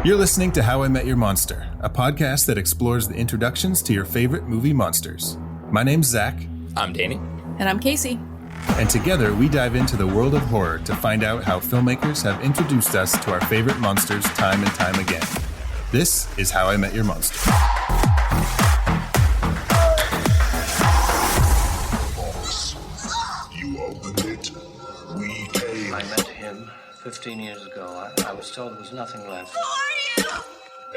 You're listening to How I Met Your Monster, a podcast that explores the introductions to your favorite movie monsters. My name's Zach. I'm Danny. And I'm Casey. And together we dive into the world of horror to find out how filmmakers have introduced us to our favorite monsters time and time again. This is How I Met Your Monster. Boss, you opened it. We came. I met him 15 years ago. I was told there was nothing left.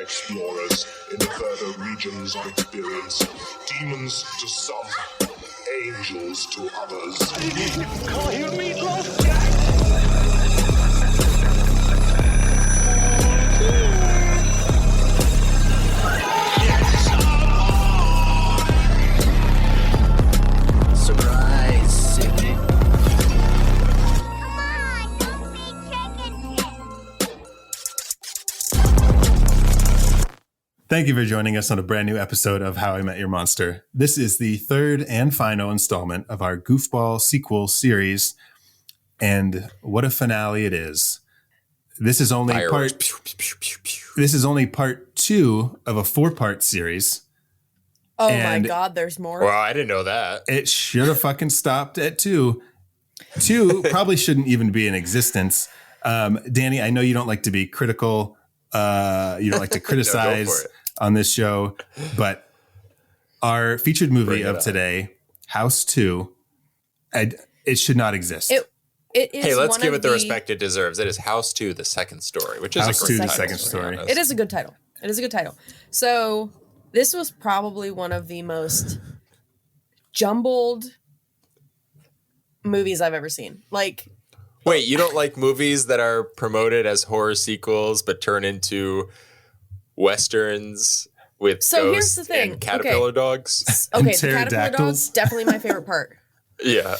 Explorers in the further regions of experience. Demons to some, angels to others. Call you Meatloaf Surprise, Sydney. Thank you for joining us on a brand new episode of How I Met Your Monster. This is the third and final installment of our Goofball Sequel series, and what a finale it is. This is only part 2 of a 4-part series. Oh my God, there's more. Well, I didn't know that. It should have fucking stopped at 2. 2 probably shouldn't even be in existence. Danny, I know you don't like to be critical. You don't like to criticize on this show, but our featured movie of today, House 2, it should not exist. It is. Hey, let's give it the respect it deserves. It is House 2, the second story, which is House a great 2, the title, second story. It is a good title. It is a good title. So this was probably one of the most jumbled movies I've ever seen. Like, wait, you don't like movies that are promoted as horror sequels but turn into westerns with here's the ghosts thing. and caterpillar dogs? Okay, the caterpillar dogs, definitely my favorite part. Yeah,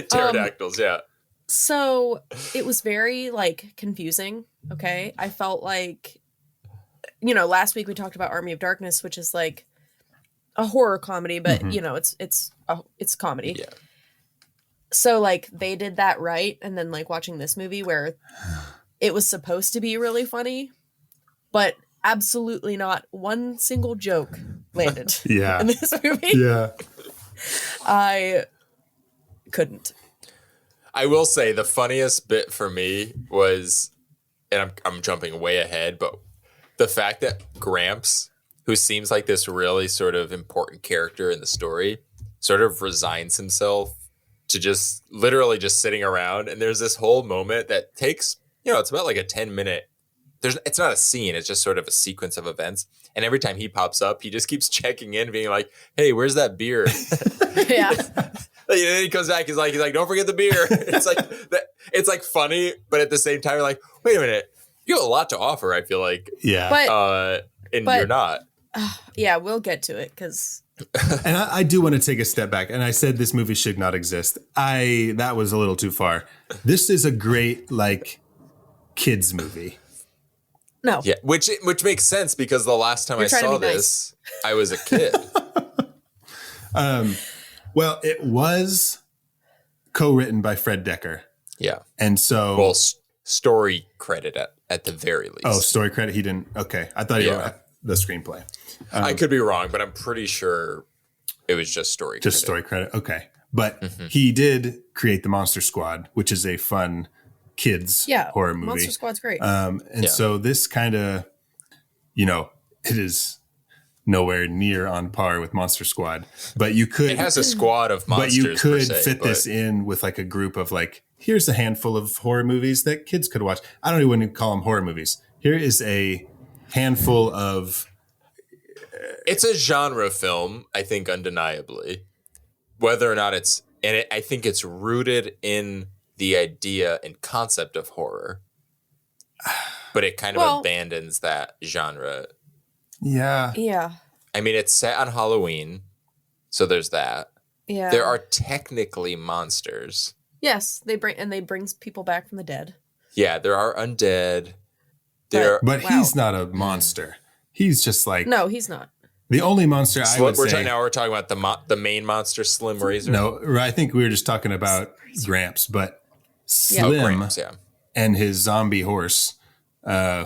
pterodactyls, yeah. So it was very, like, confusing, okay? I felt like, last week we talked about Army of Darkness, which is, like, a horror comedy, but, it's comedy. Yeah. So, like, they did that right, and then, like, watching this movie where it was supposed to be really funny, but absolutely not one single joke landed in this movie. Yeah. I couldn't. I will say the funniest bit for me was, and I'm jumping way ahead, but the fact that Gramps, who seems like this really sort of important character in the story, sort of resigns himself to just literally just sitting around. And there's this whole moment that takes, it's about like a 10-minute. It's not a scene. It's just sort of a sequence of events. And every time he pops up, he just keeps checking in, being like, "Hey, where's that beer?" Yeah. And then he comes back. He's like, "Don't forget the beer." It's like funny, but at the same time, you're like, wait a minute, you have a lot to offer. I feel like, yeah, but you're not. Yeah, we'll get to it because. And I do want to take a step back. And I said this movie should not exist. That was a little too far. This is a great, like, kids movie. No. Yeah, which makes sense because the last time I saw this, I was a kid. Well, it was co-written by Fred Dekker. Yeah. And so... Well, story credit at the very least. Oh, story credit? He didn't... Okay. I thought he wrote the screenplay. I could be wrong, but I'm pretty sure it was just story credit. Just story credit. Okay. But he did create the Monster Squad, which is a fun kids horror movie. Monster Squad's great. So this kind of, it is nowhere near on par with Monster Squad. But you could... It has a squad of monsters, but you could fit this in with like a group of like, here's a handful of horror movies that kids could watch. I don't even call them horror movies. Here is a handful of... It's a genre film, I think, undeniably. Whether or not I think it's rooted in the idea and concept of horror, but it kind of abandons that genre. Yeah. Yeah. I mean, it's set on Halloween, so there's that. Yeah. There are technically monsters. Yes, they brings people back from the dead. Yeah, there are undead. But he's not a monster. He's just like... No, he's not. The only monster I would say... Now we're talking about the main monster, Slim Razor. No, I think we were just talking about Gramps, but Slim and his zombie horse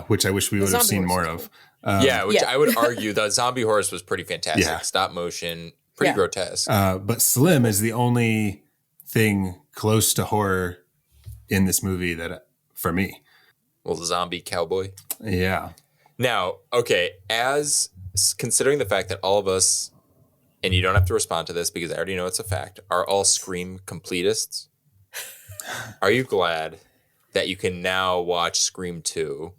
which I wish we would have seen more of. Which I would argue the zombie horse was pretty fantastic. Yeah. Stop motion, pretty grotesque. But Slim is the only thing close to horror in this movie that, for me. Well, the zombie cowboy. Yeah. Now, okay, as considering the fact that all of us, and you don't have to respond to this because I already know it's a fact, are all Scream completists, are you glad that you can now watch Scream 2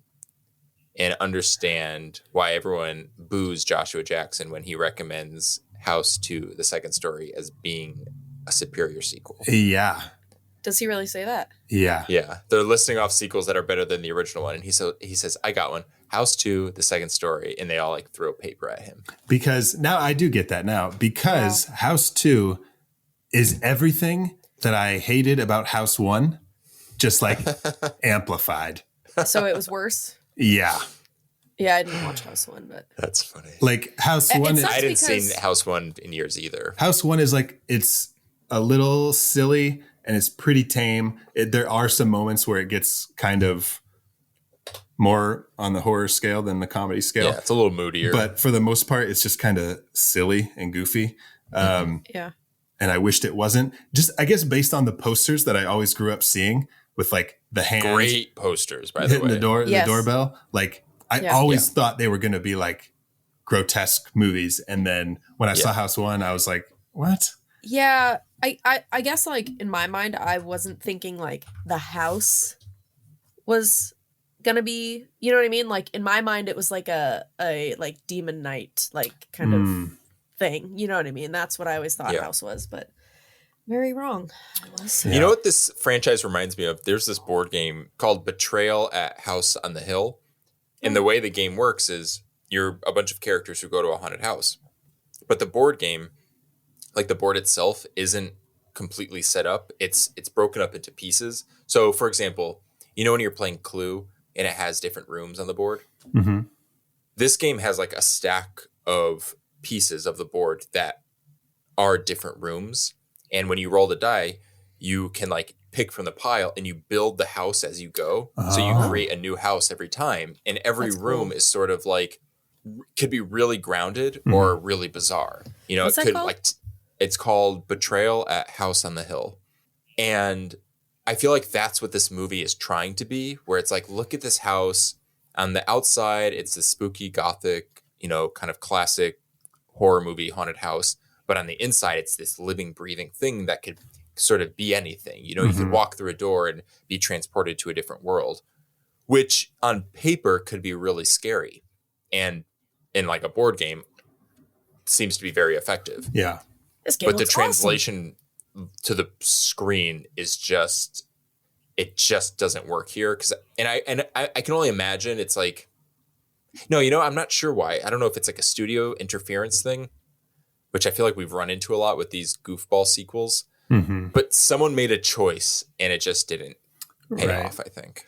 and understand why everyone boos Joshua Jackson when he recommends House 2, the second story, as being a superior sequel? Yeah. Does he really say that? Yeah. Yeah. They're listing off sequels that are better than the original one. And he says, I got one. House 2, the second story. And they all like throw paper at him. Because now I do get that now. Because House 2 is everything that I hated about House 1, just like amplified. So it was worse? Yeah. Yeah, I didn't watch House 1, but... That's funny. Like House 1 is... I didn't see House 1 in years either. House 1 is like, it's a little silly and it's pretty tame. There are some moments where it gets kind of more on the horror scale than the comedy scale. Yeah, it's a little moodier. But for the most part, it's just kind of silly and goofy. Yeah. And I wished it wasn't. Just, I guess, based on the posters that I always grew up seeing with like the hand. Great posters, by the way. Hitting the doorbell. Like, I always thought they were going to be like grotesque movies. And then when I saw House 1, I was like, what? Yeah. I guess like in my mind, I wasn't thinking like the house was gonna be, you know what I mean? Like in my mind, it was like a like demon night, like kind of thing. You know what I mean? That's what I always thought House was, but very wrong. I was. You know what this franchise reminds me of? There's this board game called Betrayal at House on the Hill. And the way the game works is you're a bunch of characters who go to a haunted house. But the board game, like the board itself, isn't completely set up. It's broken up into pieces. So, for example, you know when you're playing Clue and it has different rooms on the board? Mm-hmm. This game has like a stack of pieces of the board that are different rooms. And when you roll the die, you can like pick from the pile and you build the house as you go. So you create a new house every time. And every room is sort of like, could be really grounded or really bizarre. You know, What's it that could called? It's called Betrayal at House on the Hill. And I feel like that's what this movie is trying to be, where it's like, look at this house. On the outside, it's the spooky, gothic, you know, kind of classic horror movie haunted house. But on the inside, it's this living, breathing thing that could sort of be anything. You know, you could walk through a door and be transported to a different world, which on paper could be really scary. And in like a board game seems to be very effective. Yeah. This game But the looks awesome. translation to the screen is just, it just doesn't work here. I can only imagine it's like, no, you know, I'm not sure why. I don't know if it's like a studio interference thing, which I feel like we've run into a lot with these goofball sequels. Mm-hmm. But someone made a choice and it just didn't pay off, I think.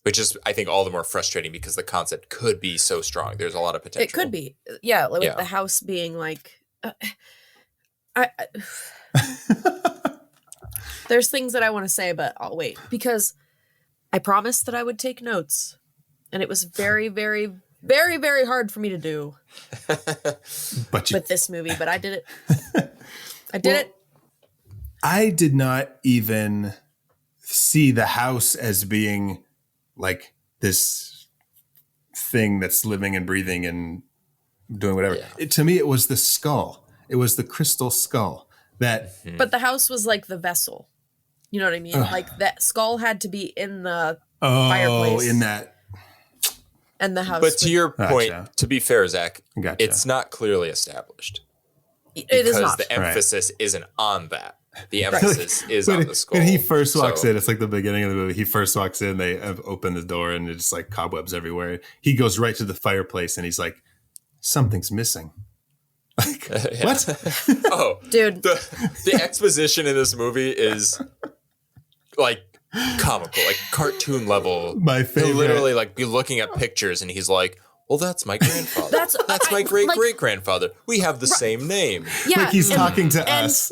Which is, I think, all the more frustrating because the concept could be so strong. There's a lot of potential. It could be. Yeah, like with the house being like... There's things that I want to say, but I'll wait. Because I promised that I would take notes. And it was very, very, very, very hard for me to do with this movie. But I did it. I did it. I did not even see the house as being like this thing that's living and breathing and doing whatever. Yeah. To me, it was the skull. It was the crystal skull that. But the house was like the vessel. You know what I mean? Like that skull had to be in the fireplace. In that. And the house. But to your point, to be fair, Zach, it's not clearly established. It is not. Because the emphasis isn't on that. The emphasis is on the skull. When he first walks in, it's like the beginning of the movie. He first walks in, they have opened the door and it's like cobwebs everywhere. He goes right to the fireplace and he's like, something's missing. Like, what? Oh, dude. The exposition in this movie is like comical, like cartoon level. My favorite. He'll literally like be looking at pictures and he's like, well, that's my grandfather. That's my great-great-grandfather. We have the same name. Yeah, like he's talking to us.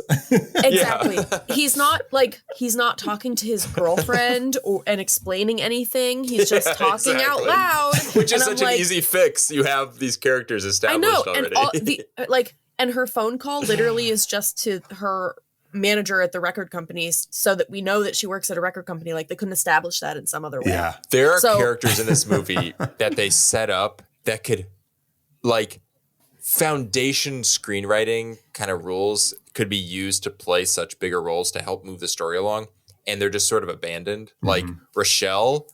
Exactly. He's not talking to his girlfriend and explaining anything. He's just talking out loud. Which is such an easy fix. You have these characters established already. And her phone call literally is just to her manager at the record companies, so that we know that she works at a record company. Like, they couldn't establish that in some other way. Yeah. There are characters in this movie that they set up that could, like, foundation screenwriting kind of rules could be used to play such bigger roles to help move the story along, and they're just sort of abandoned. Mm-hmm. Like Rochelle,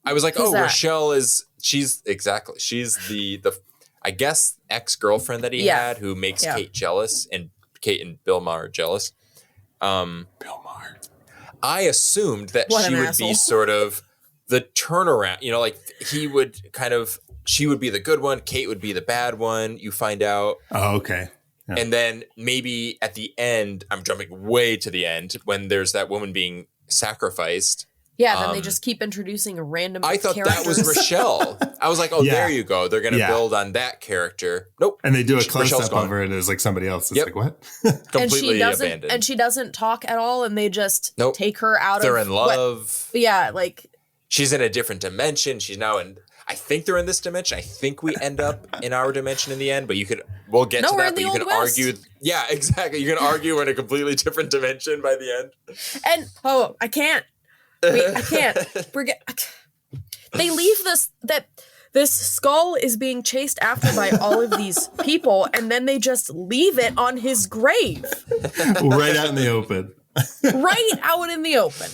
I was like, Rochelle she's the I guess ex-girlfriend that he had who makes Kate jealous, and Kate and Bill Maher jealous. Bill Maher. I assumed that she would be sort of the turnaround, you know, like she would be the good one, Kate would be the bad one, you find out. Oh, okay. Yeah. And then maybe at the end, I'm jumping way to the end, when there's that woman being sacrificed. Yeah, then they just keep introducing random I thought characters. That was Rochelle. I was like, there you go. They're going to build on that character. Nope. And they do a close-up over it as like somebody else. It's like, what? Completely abandoned. And she doesn't talk at all, and they just take her out They're in love. Like... She's in a different dimension. She's now in... I think they're in this dimension. I think we end up in our dimension in the end, but we'll get to that, but you can argue. Yeah, exactly. You can argue we're in a completely different dimension by the end. And, I can't. I can't. They leave this skull is being chased after by all of these people, and then they just leave it on his grave. Right out in the open. Right out in the open.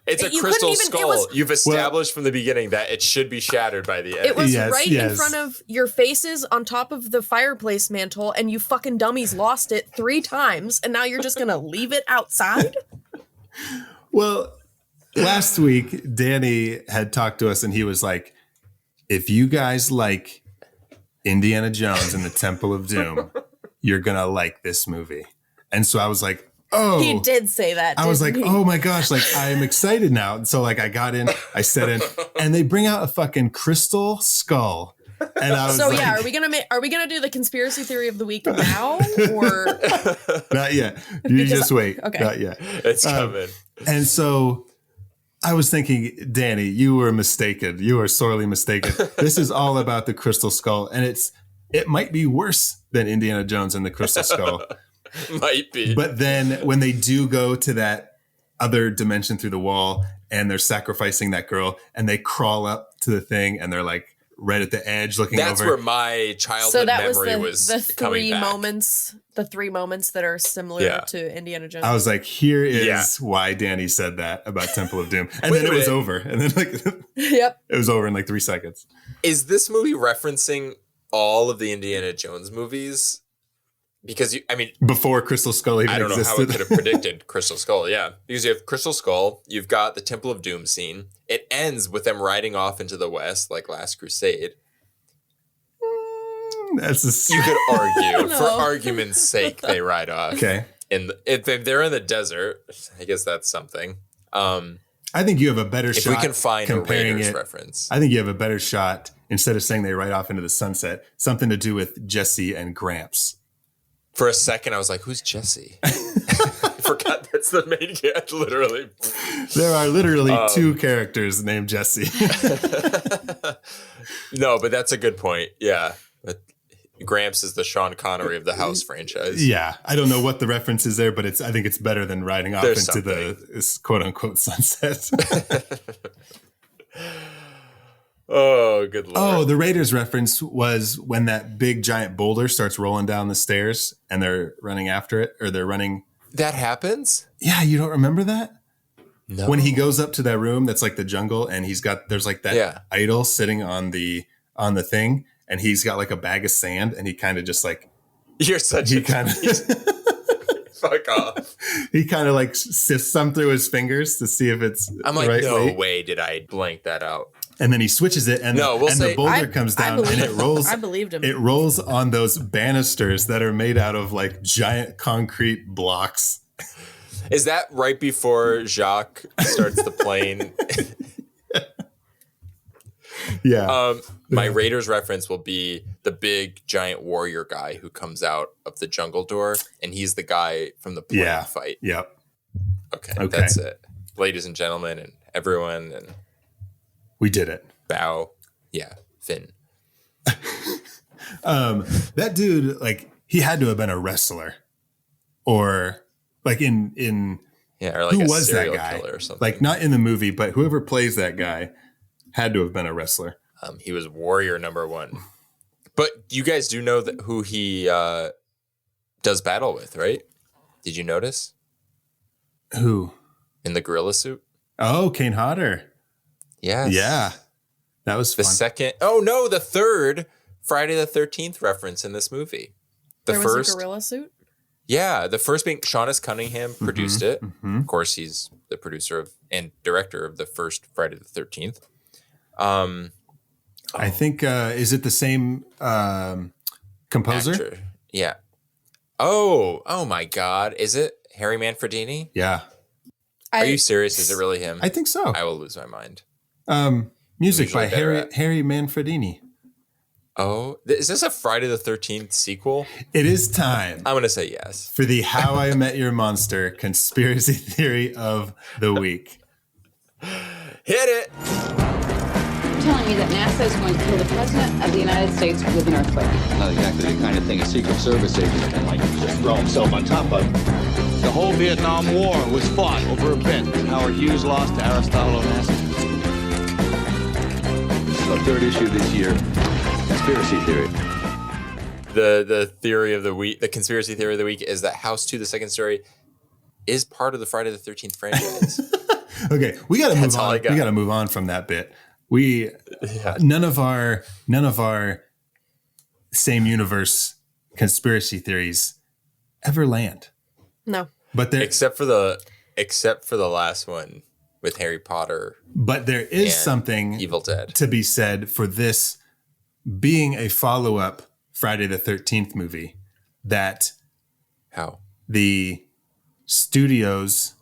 It's a crystal skull. You've established from the beginning that it should be shattered by the end. It was in front of your faces on top of the fireplace mantle, and you fucking dummies lost it 3 times, and now you're just going to leave it outside? Well, last week, Danny had talked to us, and he was like, if you guys like Indiana Jones and the Temple of Doom, you're going to like this movie. And so I was like, oh. He did say that, I was like, oh my gosh, like I'm excited now. And so like I got in, I set in, and they bring out a fucking crystal skull. And I was are we gonna do the conspiracy theory of the week now, or not yet? You just wait. Okay, not yet. It's coming. And so I was thinking, Danny, you were mistaken. You are sorely mistaken. This is all about the crystal skull, and it might be worse than Indiana Jones and the Crystal Skull. Might be. But then when they do go to that other dimension through the wall, and they're sacrificing that girl, and they crawl up to the thing, and they're like right at the edge looking That's over. Where my childhood memory was the coming back. The 3 moments that are similar to Indiana Jones. I was like, here is why Danny said that about Temple of Doom. And then it was over. And then it was over in like 3 seconds. Is this movie referencing all of the Indiana Jones movies? Because before Crystal Skull even existed. I don't know how it could have predicted Crystal Skull. Yeah, because you have Crystal Skull, you've got the Temple of Doom scene. It ends with them riding off into the West like Last Crusade. You could argue, for argument's sake, they ride off. Okay, if they're in the desert, I guess that's something. I think you have a better shot. If we can find a Raiders reference, I think you have a better shot instead of saying they ride off into the sunset. Something to do with Jesse and Gramps. For a second, I was like, who's Jesse? I forgot that's the main character, literally. There are literally 2 characters named Jesse. No, but that's a good point. Yeah. But Gramps is the Sean Connery of the House franchise. Yeah. I don't know what the reference is there, but I think it's better than riding off into the quote-unquote sunset. Oh, good Lord. Oh, the Raiders reference was when that big giant boulder starts rolling down the stairs and they're running after it, or they're running. That happens? Yeah, you don't remember that? No. When he goes up to that room that's like the jungle, and there's like that idol sitting on the thing, and he's got like a bag of sand, and he kind of just like. You're such a kind of. Fuck off. He kind of like sifts some through his fingers to see if it's. I'm like, right no way did I blank that out. And then he switches it, and the boulder comes down, and it rolls. I believed him. It rolls on those banisters that are made out of like giant concrete blocks. Is that right before Jacques starts the plane? Yeah. My Raiders reference will be the big giant warrior guy who comes out of the jungle door, and he's the guy from the plane fight. Yep. Okay, that's it. Ladies and gentlemen and everyone, and we did it. Bow. Yeah, Finn. That dude, like, he had to have been a wrestler, or like in or like who a was that serial guy? killer or something. Like, not in the movie, but whoever plays that guy had to have been a wrestler. He was warrior number 1. But you guys do know that who he does battle with, right? Did you notice? Who? In the gorilla suit? Oh, Kane Hodder. Yes. Yeah. That was fun. The third Friday the 13th reference in this movie. There was a gorilla suit? Yeah, the first being Sean S. Cunningham produced it. Mm-hmm. Of course, he's the producer and director of the first Friday the 13th. I think, is it the same composer? Actor. Yeah. Oh my God. Is it Harry Manfredini? Yeah. Are you serious? Is it really him? I think so. I will lose my mind. Music by Harry Manfredini. Oh, is this a Friday the 13th sequel? It is time. I'm going to say yes. For the How I Met Your Monster conspiracy theory of the week. Hit it. Telling me that NASA is going to kill the President of the United States with an earthquake. Not exactly the kind of thing a Secret Service agent can, like, just throw himself on top of. The whole Vietnam War was fought over a bet. Howard Hughes lost to Aristotle Onassis. This is the third issue this year. Conspiracy theory. The theory of the week, the conspiracy theory of the week is that House 2, the second story, is part of the Friday the 13th franchise. Okay, we got to move on. We got to move on from that bit. None of our same universe conspiracy theories ever land. No, but except for the last one with Harry Potter. But there is something Evil Dead to be said for this being a follow-up Friday the 13th movie. That the studios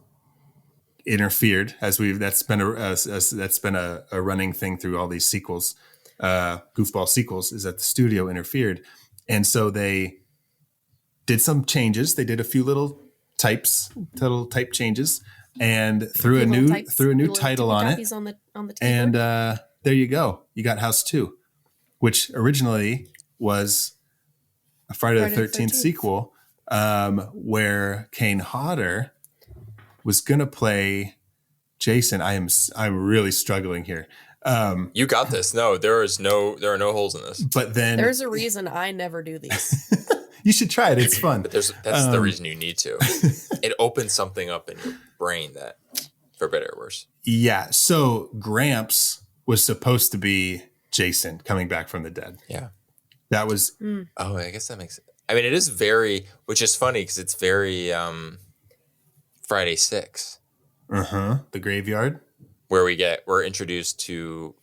interfered, that's been a running thing through all these sequels, goofball sequels, is that the studio interfered, and so they did some changes. They did a few little type changes, and threw a new title on it. On the and there you go. You got House 2, which originally was a Friday the 13th sequel, where Kane Hodder was going to play Jason. I'm really struggling here. You got this. No, there are no holes in this. But then there's a reason I never do these. You should try it. It's fun. But that's the reason you need to. It opens something up in your brain that, for better or worse. Yeah. So Gramps was supposed to be Jason coming back from the dead. Yeah. That was. Oh, I guess that makes it. I mean, it is which is funny because it's very Friday 6. The graveyard. Where we're introduced to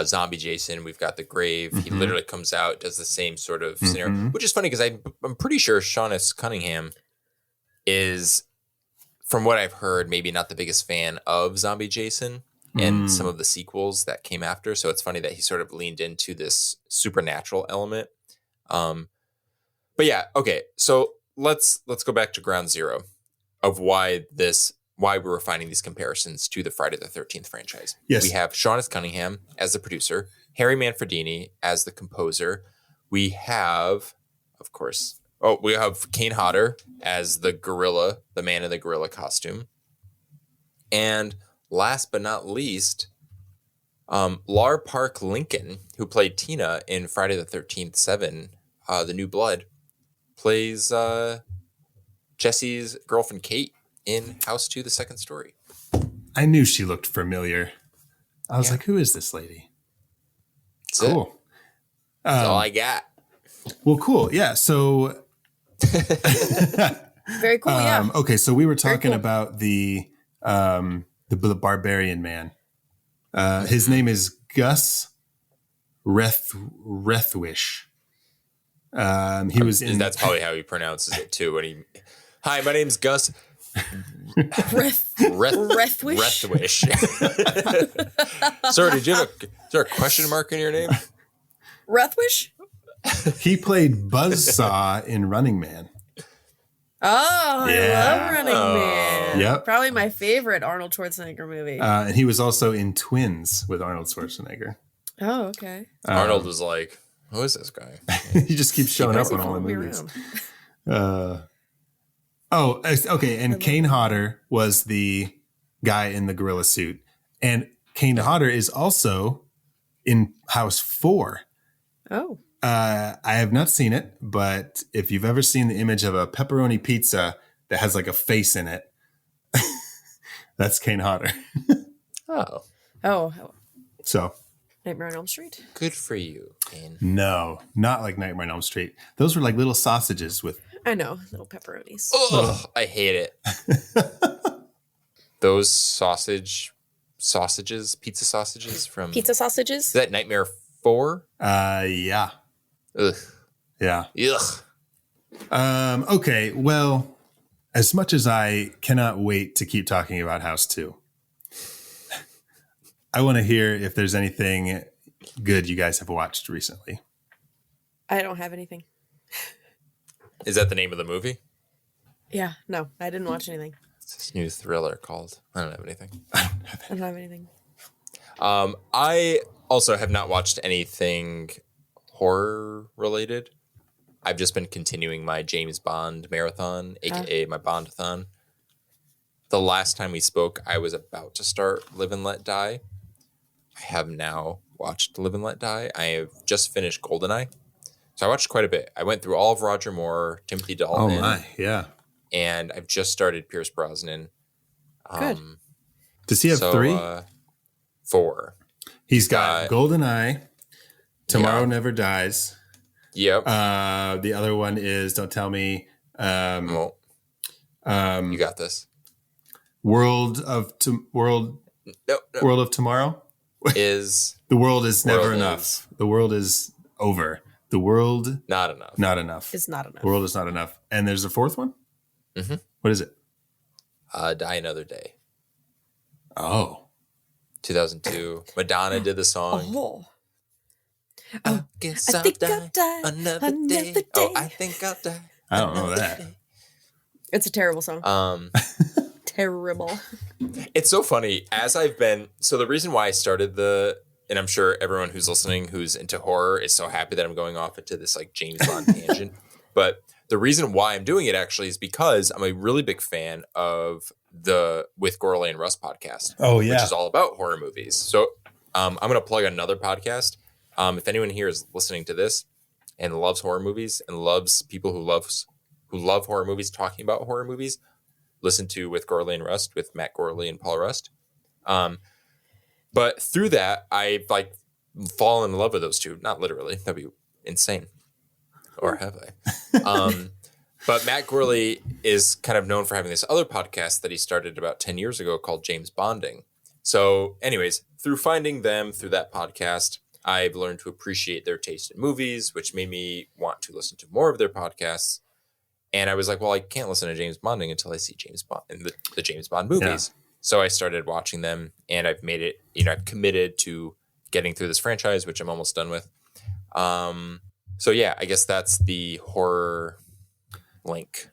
zombie Jason. We've got the grave. He literally comes out, does the same sort of scenario, which is funny because I'm pretty sure Sean S. Cunningham is, from what I've heard, maybe not the biggest fan of zombie Jason and some of the sequels that came after. So it's funny that he sort of leaned into this supernatural element. But yeah, okay. So let's go back to ground zero of why we were finding these comparisons to the Friday the 13th franchise. Yes. We have Sean S. Cunningham as the producer, Harry Manfredini as the composer. We have, of course, we have Kane Hodder as the gorilla, the man in the gorilla costume. And last but not least, Lar Park Lincoln, who played Tina in Friday the 13th 7, The New Blood, plays Jesse's girlfriend Kate in House 2, the second story. I knew she looked familiar. I was like, who is this lady? That's cool. That's all I got. Well, cool. Yeah. So very cool. Yeah. Okay. So we were talking about the barbarian man. His name is Gus Rethwish. He was in. That's probably how he pronounces it too. Hi, my name's Gus Rethwish. Sir, did you there a question mark in your name? Ruthwish? He played Buzzsaw in Running Man. Oh, Yeah. I love Running Man. Yep. Probably my favorite Arnold Schwarzenegger movie. And he was also in Twins with Arnold Schwarzenegger. Oh, okay. Arnold was like, who is this guy? He just keeps showing up in all the Followed me movies. around. Okay. And Kane Hodder was the guy in the gorilla suit. And Kane Hodder is also in House 4. Oh. I have not seen it, but if you've ever seen the image of a pepperoni pizza that has like a face in it, that's Kane Hodder. Oh. So, Nightmare on Elm Street? Good for you, Kane. no, not like Nightmare on Elm Street. Those were like little sausages with. I know. Little pepperonis. Ugh, I hate it. Those sausages, pizza sausages from Pizza sausages? Is that Nightmare 4? Yeah. Ugh. Yeah. Ugh. Okay. Well, as much as I cannot wait to keep talking about House 2, I want to hear if there's anything good you guys have watched recently. I don't have anything. Is that the name of the movie? Yeah, no, I didn't watch anything. It's this new thriller called I don't have anything. I don't have anything. I also have not watched anything horror related. I've just been continuing my James Bond marathon, aka my Bondathon. The last time we spoke, I was about to start Live and Let Die. I have now watched Live and Let Die. I have just finished GoldenEye. So I watched quite a bit. I went through all of Roger Moore, Timothy Dalton. Oh my, yeah. And I've just started Pierce Brosnan. Good. Does he have 3? 4. He's got GoldenEye, Tomorrow Never Dies. Yep. The other one is, don't tell me. You got this. World of Tomorrow. Is The world is never World enough. is- The world is over. The world not enough. not enough. It's not enough. The world is not enough. And there's a 4th one. Mm-hmm. What is it? Die Another Day. Oh, 2002. Madonna did the song. Oh. I guess I I'll think die I'll die another another day. day. Oh, I think I'll die. I don't know another that. day. It's a terrible song. Terrible. It's so funny as I've been. So the reason why I started and I'm sure everyone who's listening who's into horror is so happy that I'm going off into this like James Bond tangent. But the reason why I'm doing it actually is because I'm a really big fan of the With Gourley and Russ podcast. Oh, yeah. Which is all about horror movies. So I'm going to plug another podcast. If anyone here is listening to this and loves horror movies and loves people who love horror movies talking about horror movies, listen to With Gourley and Rust with Matt Gourley and Paul Rust. But through that, I've like fallen in love with those two. Not literally. That'd be insane. Or have I? But Matt Gourley is kind of known for having this other podcast that he started about 10 years ago called James Bonding. So anyways, through finding them through that podcast, I've learned to appreciate their taste in movies, which made me want to listen to more of their podcasts. And I was like, well, I can't listen to James Bonding until I see James Bond in the James Bond movies. Yeah. So I started watching them and I've made it, I've committed to getting through this franchise, which I'm almost done with. So yeah, I guess that's the horror link.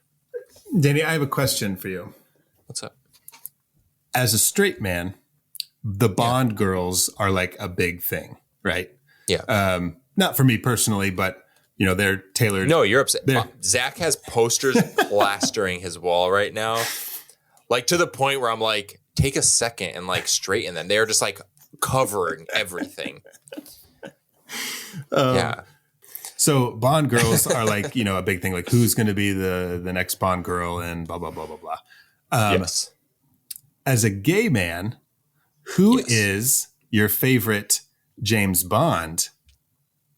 Danny, I have a question for you. What's up? As a straight man, the Bond girls are like a big thing, right? Yeah. Not for me personally, but they're tailored. No, you're upset. Zach has posters plastering his wall right now. Like to the point where I'm like, take a second and like straighten them. They're just like covering everything. Yeah. So Bond girls are like, a big thing. Like who's going to be the next Bond girl and blah, blah, blah, blah, blah. Yes. As a gay man, who is your favorite James Bond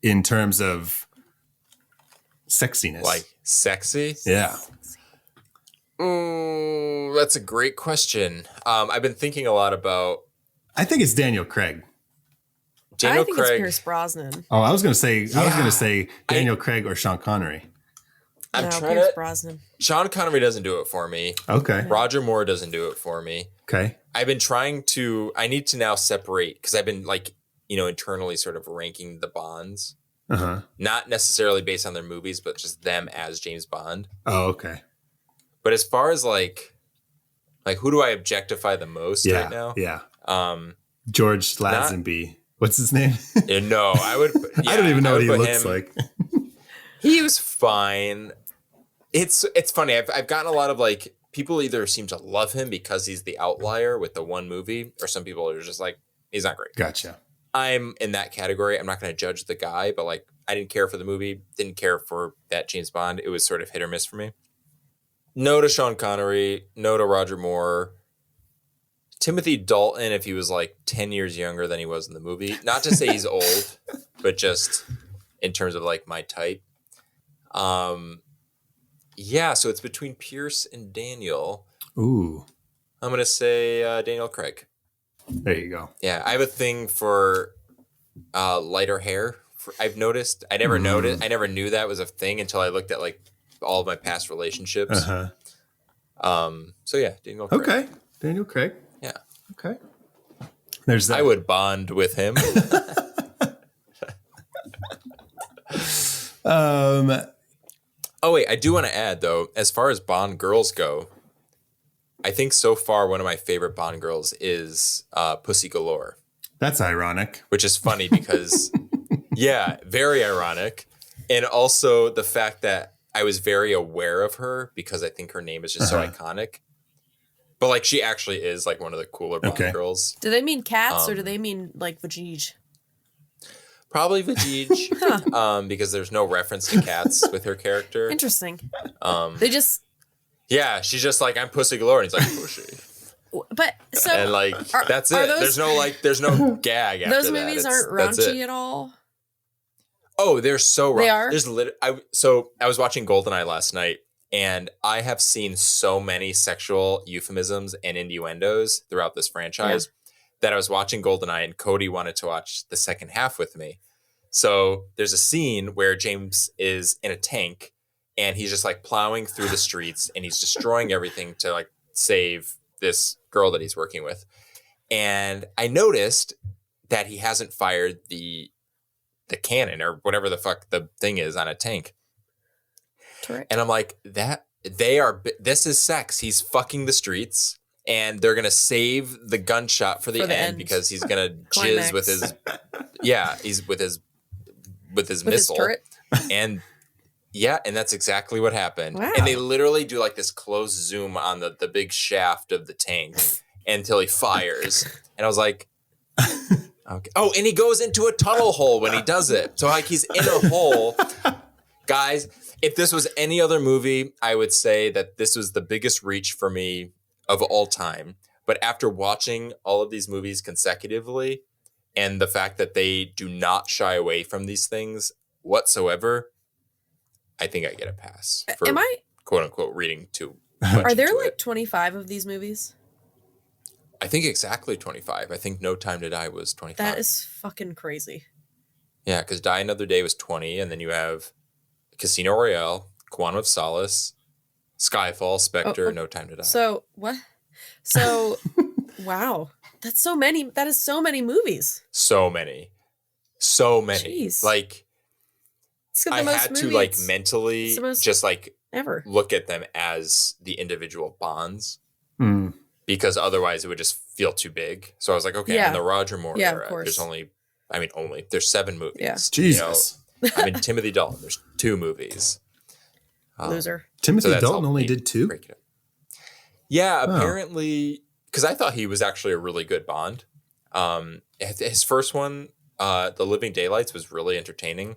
in terms of sexiness? Like sexy? Yeah. That's a great question. I've been thinking a lot about. I think it's Daniel Craig. I think it's Pierce Brosnan. Oh, I was going to say Daniel Craig or Sean Connery. I'm trying Pierce to. Brosnan. Sean Connery doesn't do it for me. Okay. Roger Moore doesn't do it for me. Okay. I've been trying to. I need to now separate because I've been like internally sort of ranking the Bonds. Uh-huh. Not necessarily based on their movies, but just them as James Bond. Oh, okay. But as far as like who do I objectify the most right now? Yeah. George Lazenby. What's his name? No, I would. Yeah, I don't even know what he looks him, like. He was fine. It's funny. I've gotten a lot of like people either seem to love him because he's the outlier with the one movie, or some people are just like, he's not great. Gotcha. I'm in that category. I'm not going to judge the guy, but like I didn't care for the movie, didn't care for that James Bond. It was sort of hit or miss for me. No to Sean Connery, no to Roger Moore. Timothy Dalton, if he was like 10 years younger than he was in the movie. Not to say he's old, but just in terms of like my type. Yeah, so it's between Pierce and Daniel. Ooh. I'm going to say Daniel Craig. There you go. Yeah, I have a thing for lighter hair. I've noticed. I never noticed. I never knew that was a thing until I looked at like all of my past relationships. So yeah, Daniel Craig. Okay. Daniel Craig. Yeah. Okay. There's that. I would bond with him. Oh wait, I do want to add though, as far as Bond girls go, I think so far one of my favorite Bond girls is Pussy Galore. That's ironic. Which is funny because, yeah, very ironic. And also the fact that I was very aware of her because I think her name is just so iconic. But like she actually is like one of the cooler Bond girls. Do they mean cats or do they mean like Vajij? Probably Vajij, because there's no reference to cats with her character. Interesting. They just... Yeah, she's just like, I'm Pussy Galore, and he's like, Pussy. But so... And like, that's it. There's no gag after those that. movies aren't raunchy at all? Oh, they're so raunchy. They are? So I was watching GoldenEye last night, and I have seen so many sexual euphemisms and innuendos throughout this franchise that I was watching GoldenEye, and Cody wanted to watch the second half with me. So there's a scene where James is in a tank, and he's just like plowing through the streets, and he's destroying everything to like save this girl that he's working with. And I noticed that he hasn't fired the cannon or whatever the fuck the thing is on a tank. Correct. And I'm like, this is sex. He's fucking the streets, and they're going to save the gunshot for the end because he's going to jizz with his, he's with his missile. His turret? And yeah, and that's exactly what happened. Wow. And they literally do like this close zoom on the big shaft of the tank until he fires. And I was like, okay. Oh, and he goes into a tunnel hole when he does it. So like he's in a hole. Guys, if this was any other movie, I would say that this was the biggest reach for me of all time. But after watching all of these movies consecutively and the fact that they do not shy away from these things whatsoever, I think I get a pass for quote unquote reading too much. Are there like 25 of these movies? I think exactly 25. I think No Time to Die was 25. That is fucking crazy. Yeah, because Die Another Day was 20, and then you have Casino Royale, Quantum of Solace, Skyfall, Spectre, No Time to Die. So what? So wow, that's so many. That is so many movies. So many. Jeez. Like I had to like mentally just like ever look at them as the individual Bonds. Mm. Because otherwise it would just feel too big. So I was like, okay, I'm in the Roger Moore era. There's there's 7 movies. Yeah. Jesus. I'm in Timothy Dalton. There's 2 movies. Loser. Timothy Dalton only did 2? Yeah, apparently, because I thought he was actually a really good Bond. His first one, The Living Daylights, was really entertaining.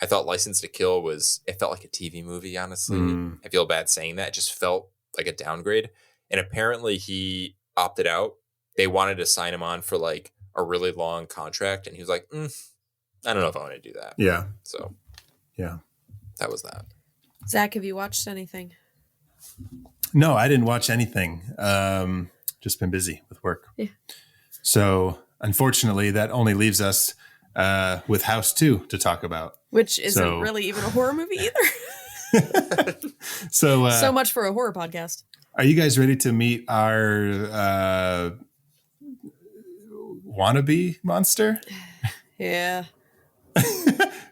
I thought License to Kill it felt like a TV movie, honestly. I feel bad saying that. It just felt like a downgrade. And apparently he opted out. They wanted to sign him on for like a really long contract. And he was like, I don't know if I want to do that. Yeah. So, yeah, that was that. Zach, have you watched anything? No, I didn't watch anything. Just been busy with work. Yeah. So unfortunately, that only leaves us with House 2 to talk about. Which isn't really even a horror movie either. So much for a horror podcast. Are you guys ready to meet our wannabe monster? Yeah.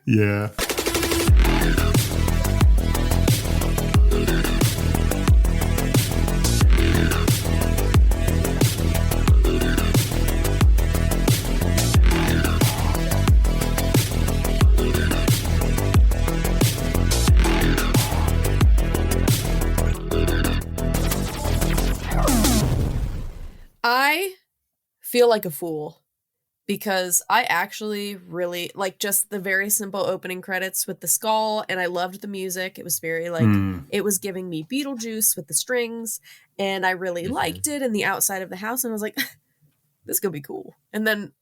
Yeah. I feel like a fool because I actually really like just the very simple opening credits with the skull, and I loved the music. It was very like it was giving me Beetlejuice with the strings, and I really liked it. And the outside of the house, and I was like, this could be cool. And then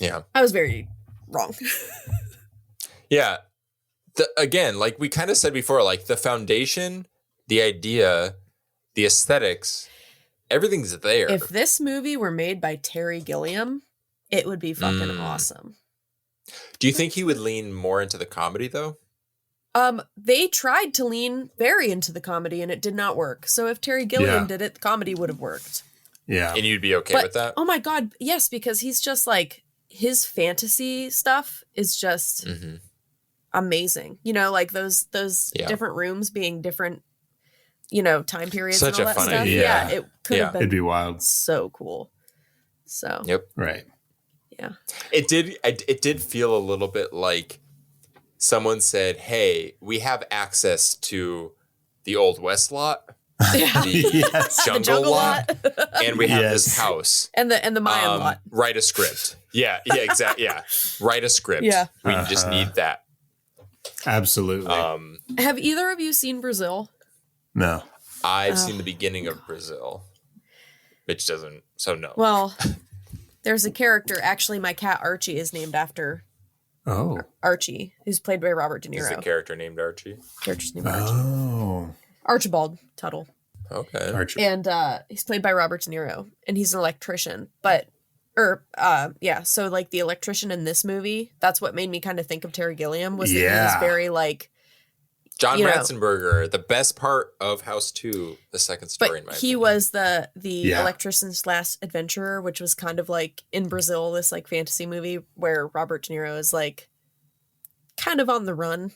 I was very wrong. Yeah. Again, like we kind of said before, like the foundation, the idea, the aesthetics, everything's there. If this movie were made by Terry Gilliam, it would be fucking awesome. Do you think he would lean more into the comedy though? They tried to lean very into the comedy and it did not work. So if Terry Gilliam did it, the comedy would have worked. Yeah. And you'd be okay with that? Oh my God, yes, because he's just like, his fantasy stuff is just amazing. You know, like those different rooms being different, you know, time periods Such and all a that fun stuff. idea. Yeah, it could have been It'd be wild. so cool. So Right. Yeah. It did feel a little bit like someone said, "Hey, we have access to the Old West lot, the jungle lot, and we have this house and the Mayan lot. Write a script." Yeah, exactly. Yeah, write a script. Yeah, we just need that. Absolutely. Have either of you seen Brazil? No. I've seen the beginning of Brazil, which doesn't. So no. Well, there's a character. Actually, my cat Archie is named after. Oh. Archie, who's played by Robert De Niro. Is the character named Archie? Character's named Archie. Oh. Archibald Tuttle. Okay. Archie. And he's played by Robert De Niro, and he's an electrician. So like the electrician in this movie, that's what made me kind of think of Terry Gilliam. Was that he was very like John Ratzenberger, the best part of House 2, the second story. But he was the electrician's last adventurer, which was kind of like in Brazil, this like fantasy movie where Robert De Niro is like kind of on the run.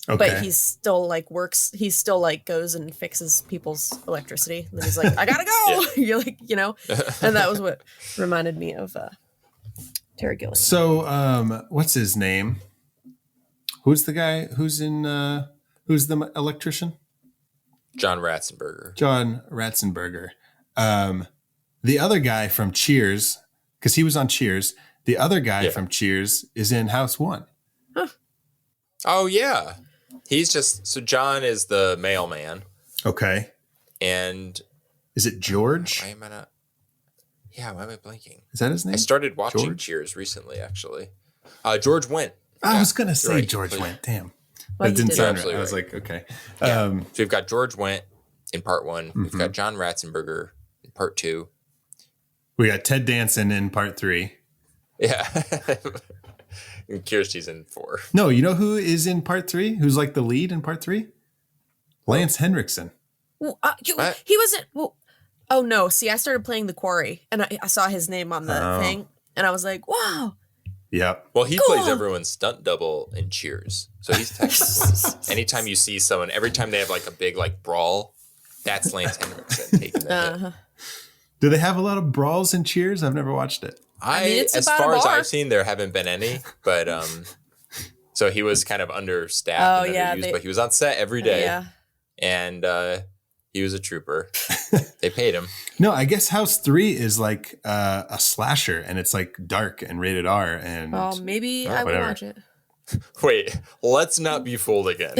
Okay. But he's still like he still like goes and fixes people's electricity. And then he's like, I gotta go. You're like, you know, and that was what reminded me of Terry Gilliam. So what's his name? Who's the guy who's in who's the electrician? John Ratzenberger. John Ratzenberger. The other guy from Cheers, because he was on Cheers. The other guy from Cheers is in House 1. Huh. Oh yeah. He's just John is the mailman. Okay. And is it George? Why am I blanking? Is that his name? I started watching Cheers recently, actually. George Wendt. I was gonna say George Wendt. Damn. Well, that didn't sound right. I was like, okay. Yeah. So we've got George Wendt in part 1. We've got John Ratzenberger in part 2. We got Ted Danson in part 3. Yeah. And Kirsty's in 4. No, you know who is in part 3? Who's like the lead in part 3? Lance Henriksen. Well, he wasn't. Well, oh no! See, I started playing The Quarry, and I saw his name on the thing, and I was like, "Wow!" Yep. Well, he plays everyone's stunt double in Cheers, so he's technically. Anytime you see someone, every time they have like a big like brawl, that's Lance Henriksen taking the hit. Do they have a lot of brawls in Cheers? I've never watched it. I mean, it's as far as I've seen, there haven't been any, but so he was kind of understaffed and underused, but he was on set every day, and he was a trooper. They paid him. No, I guess House 3 is like a slasher, and it's like dark and rated R, and maybe I will watch it. Wait, let's not be fooled again.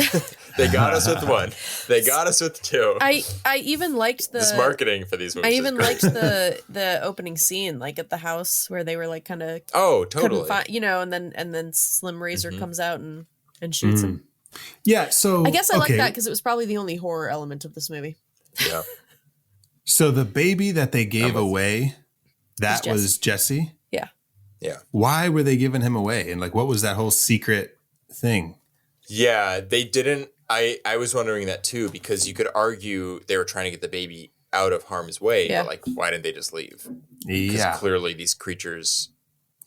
They got us with 1. They got us with 2. I even liked this marketing for these movies. I even liked the opening scene, like at the house where they were like kind of totally find, you know, and then Slim Razor comes out and shoots him. Yeah, so I guess I like that because it was probably the only horror element of this movie. Yeah. So the baby that they gave away, that was Jesse. Yeah. Yeah. Why were they giving him away? And like, what was that whole secret thing? Yeah, they didn't. I was wondering that too, because you could argue they were trying to get the baby out of harm's way. Yeah. But like, why didn't they just leave? Yeah. Because clearly these creatures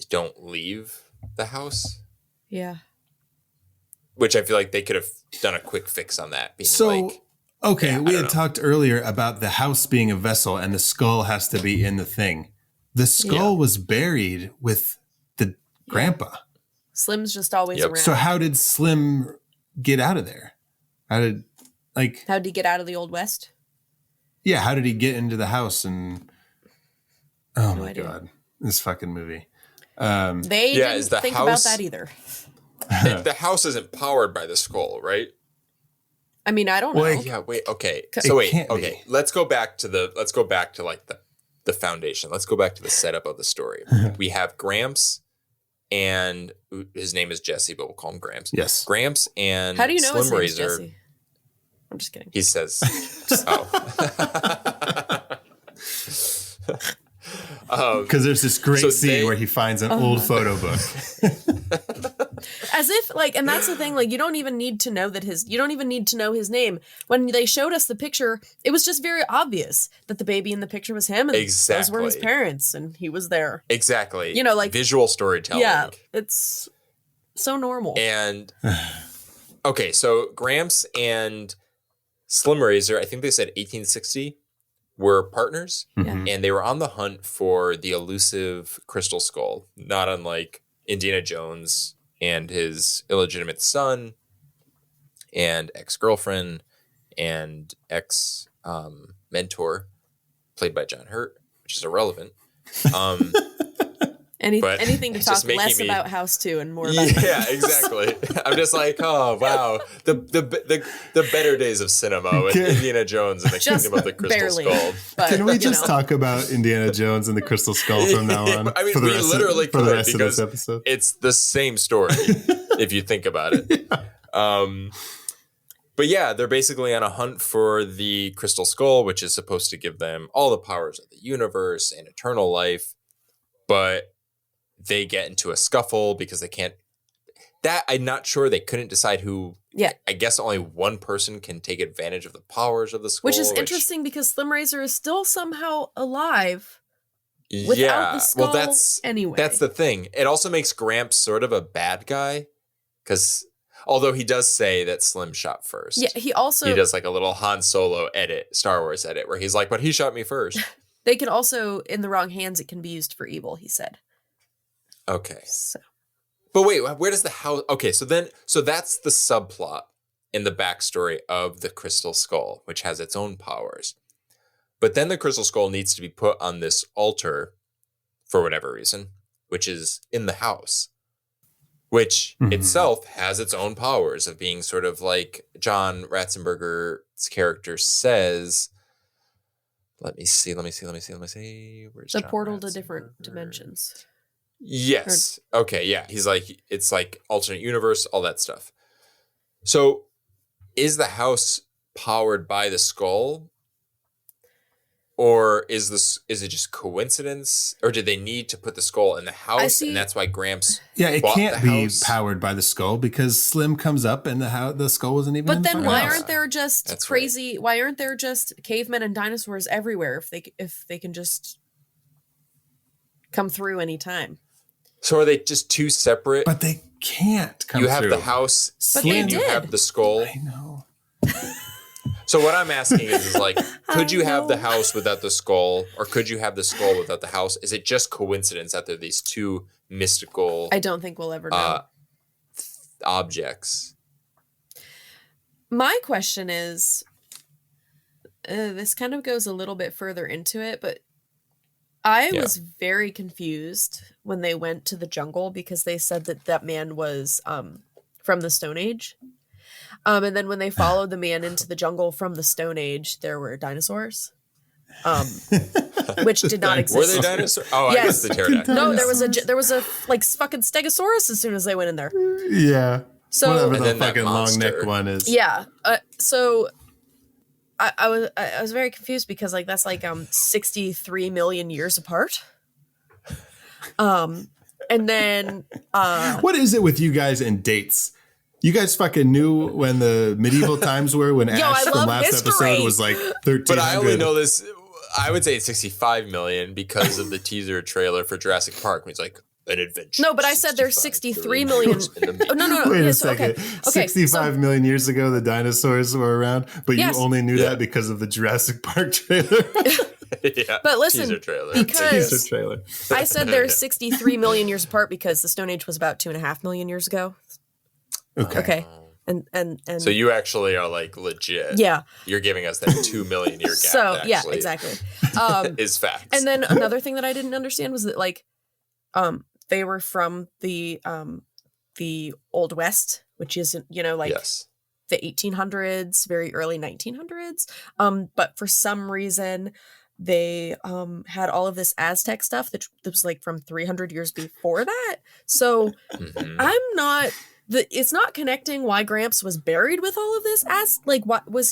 don't leave. the house. Yeah. Which I feel like they could have done a quick fix on that. Being So, like, okay, yeah, we had talked earlier about the house being a vessel and the skull has to be in the thing. The skull was buried with the grandpa. Slim's just always around. So how did Slim get out of there? How'd he get out of the Old West? Yeah, how did he get into the house? And oh No my idea. God, this fucking movie. They didn't think about that either. The house isn't powered by the skull, right? I mean, I don't know. Yeah, wait, okay. So wait, okay. Let's go back to like the foundation. Let's go back to the setup of the story. We have Gramps and his name is Jesse, but we'll call him Gramps. Yes. Gramps and How do you know his Slim name is Razor. Jesse? I'm just kidding. He says, Because there's this great scene where he finds an old photo book. As if and that's the thing, you don't even need to know his name. When they showed us the picture, it was just very obvious that the baby in the picture was him and those were his parents and he was there. Exactly. Visual storytelling. Yeah, it's so normal. And okay, so Gramps and Slim Razor, I think they said 1860, were partners, and they were on the hunt for the elusive crystal skull, not unlike Indiana Jones and his illegitimate son and ex-girlfriend and ex-mentor, played by John Hurt, which is irrelevant. Anything to talk less about House 2 and more about exactly. I'm just like, oh wow, the better days of cinema with Indiana Jones and the Kingdom of the Crystal Skull. But, Can we just talk about Indiana Jones and the Crystal Skull from now on? I mean, for the we rest literally of, for the could, rest of because this episode. It's the same story if you think about it. But yeah, they're basically on a hunt for the Crystal Skull, which is supposed to give them all the powers of the universe and eternal life. But they get into a scuffle because they can't. That I'm not sure, they couldn't decide who. Yeah, I guess only one person can take advantage of the powers of the skull, which is interesting because Slim Razor is still somehow alive without the skull. Well, that's the thing. It also makes Gramps sort of a bad guy because although he does say that Slim shot first. Yeah, he does like a little Han Solo edit, Star Wars edit, where he's like, "But he shot me first." They can also, in the wrong hands, it can be used for evil, he said. Okay. So. But wait, where does the house... Okay, so that's the subplot in the backstory of the Crystal Skull, which has its own powers. But then the Crystal Skull needs to be put on this altar for whatever reason, which is in the house, which itself has its own powers of being sort of like John Ratzenberger's character says... Let me see. Where's the John portal to Ratzenberger? different dimensions. Yes. Okay. Yeah. He's like, it's like alternate universe, all that stuff. So is the house powered by the skull? Or is it just coincidence? Or did they need to put the skull in the house? And that's why Gramps it bought can't the be house? Powered by the skull because Slim comes up and the skull wasn't even. But in then the why house. aren't there just That's crazy? Right. Why aren't there just cavemen and dinosaurs everywhere if they can just come through anytime? So are they just two separate? But they can't come You have through. the house But and they you did. have the skull. I know. So what I'm asking is like, could you have the house without the skull, or could you have the skull without the house? Is it just coincidence that they're these two mystical I don't think we'll ever know. objects? My question is, this kind of goes a little bit further into it, but I was very confused when they went to the jungle because they said that man was from the Stone Age. And then when they followed the man into the jungle from the Stone Age, there were dinosaurs, which did not exist. Were they dinosaurs? Oh, Yes. I guess the pterodactyl. No, there was a like fucking Stegosaurus as soon as they went in there. Yeah. So whatever And the then that fucking long monster. neck one is. yeah, so I was very confused because like that's like 63 million years apart. And then What is it with you guys and dates? You guys fucking knew when the medieval times were when I Ash from love last history. episode was like 1300. But I only know this. I would say it's 65 million because of the teaser trailer for Jurassic Park. When he's like, an adventure. No, but I said there's 63 million. Oh, no. Wait a Yes, second. okay. 65 million years ago, the dinosaurs were around, but Yes. you only knew that because of the Jurassic Park trailer. Yeah. But listen, Teaser trailer. because Teaser trailer. I said they're 63 million years apart because the Stone Age was about 2.5 million years ago. Okay. And So you actually are like legit. yeah. You're giving us that 2 million year gap. So that yeah, actually exactly. is facts. And then another thing that I didn't understand was that like, they were from the Old West, which is, you know, like yes. the 1800s, very early 1900s. But for some reason, they had all of this Aztec stuff that was like from 300 years before that. So it's not connecting why Gramps was buried with all of this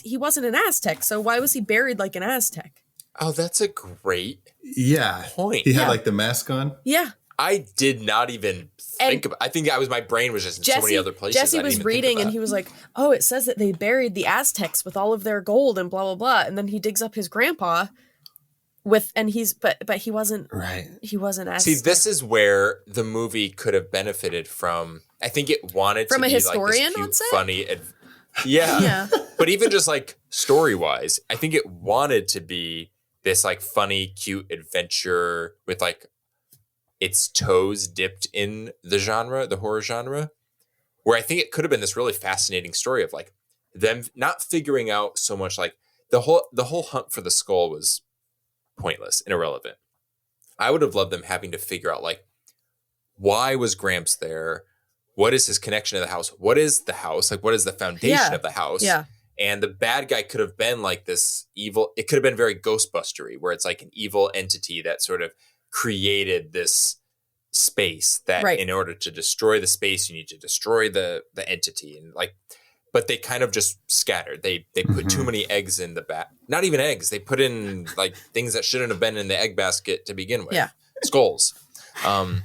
he wasn't an Aztec, so why was he buried like an Aztec? Oh, that's a great point. He had like the mask on. Yeah. I did not even think about. I think my brain was just in so many other places. Jesse was reading and he was like, "Oh, it says that they buried the Aztecs with all of their gold and blah blah blah." And then he digs up his grandpa but he wasn't right. He wasn't Aztec. See, this is where the movie could have benefited from. I think it wanted from to a be historian like this on cute, set? funny. Yeah. But even just like story wise, I think it wanted to be this like funny, cute adventure with like its toes dipped in the horror genre, where I think it could have been this really fascinating story of like them not figuring out so much like the whole hunt for the skull was pointless and irrelevant. I would have loved them having to figure out like, why was Gramps there? What is his connection to the house? What is the house? Like, what is the foundation of the house? Yeah. And the bad guy could have been like this evil, it could have been very Ghostbustery, where it's like an evil entity that sort of created this space that in order to destroy the space, you need to destroy the entity. And like, but they kind of just scattered. They put too many eggs in the not even eggs. They put in like things that shouldn't have been in the egg basket to begin with. Yeah. Skulls. And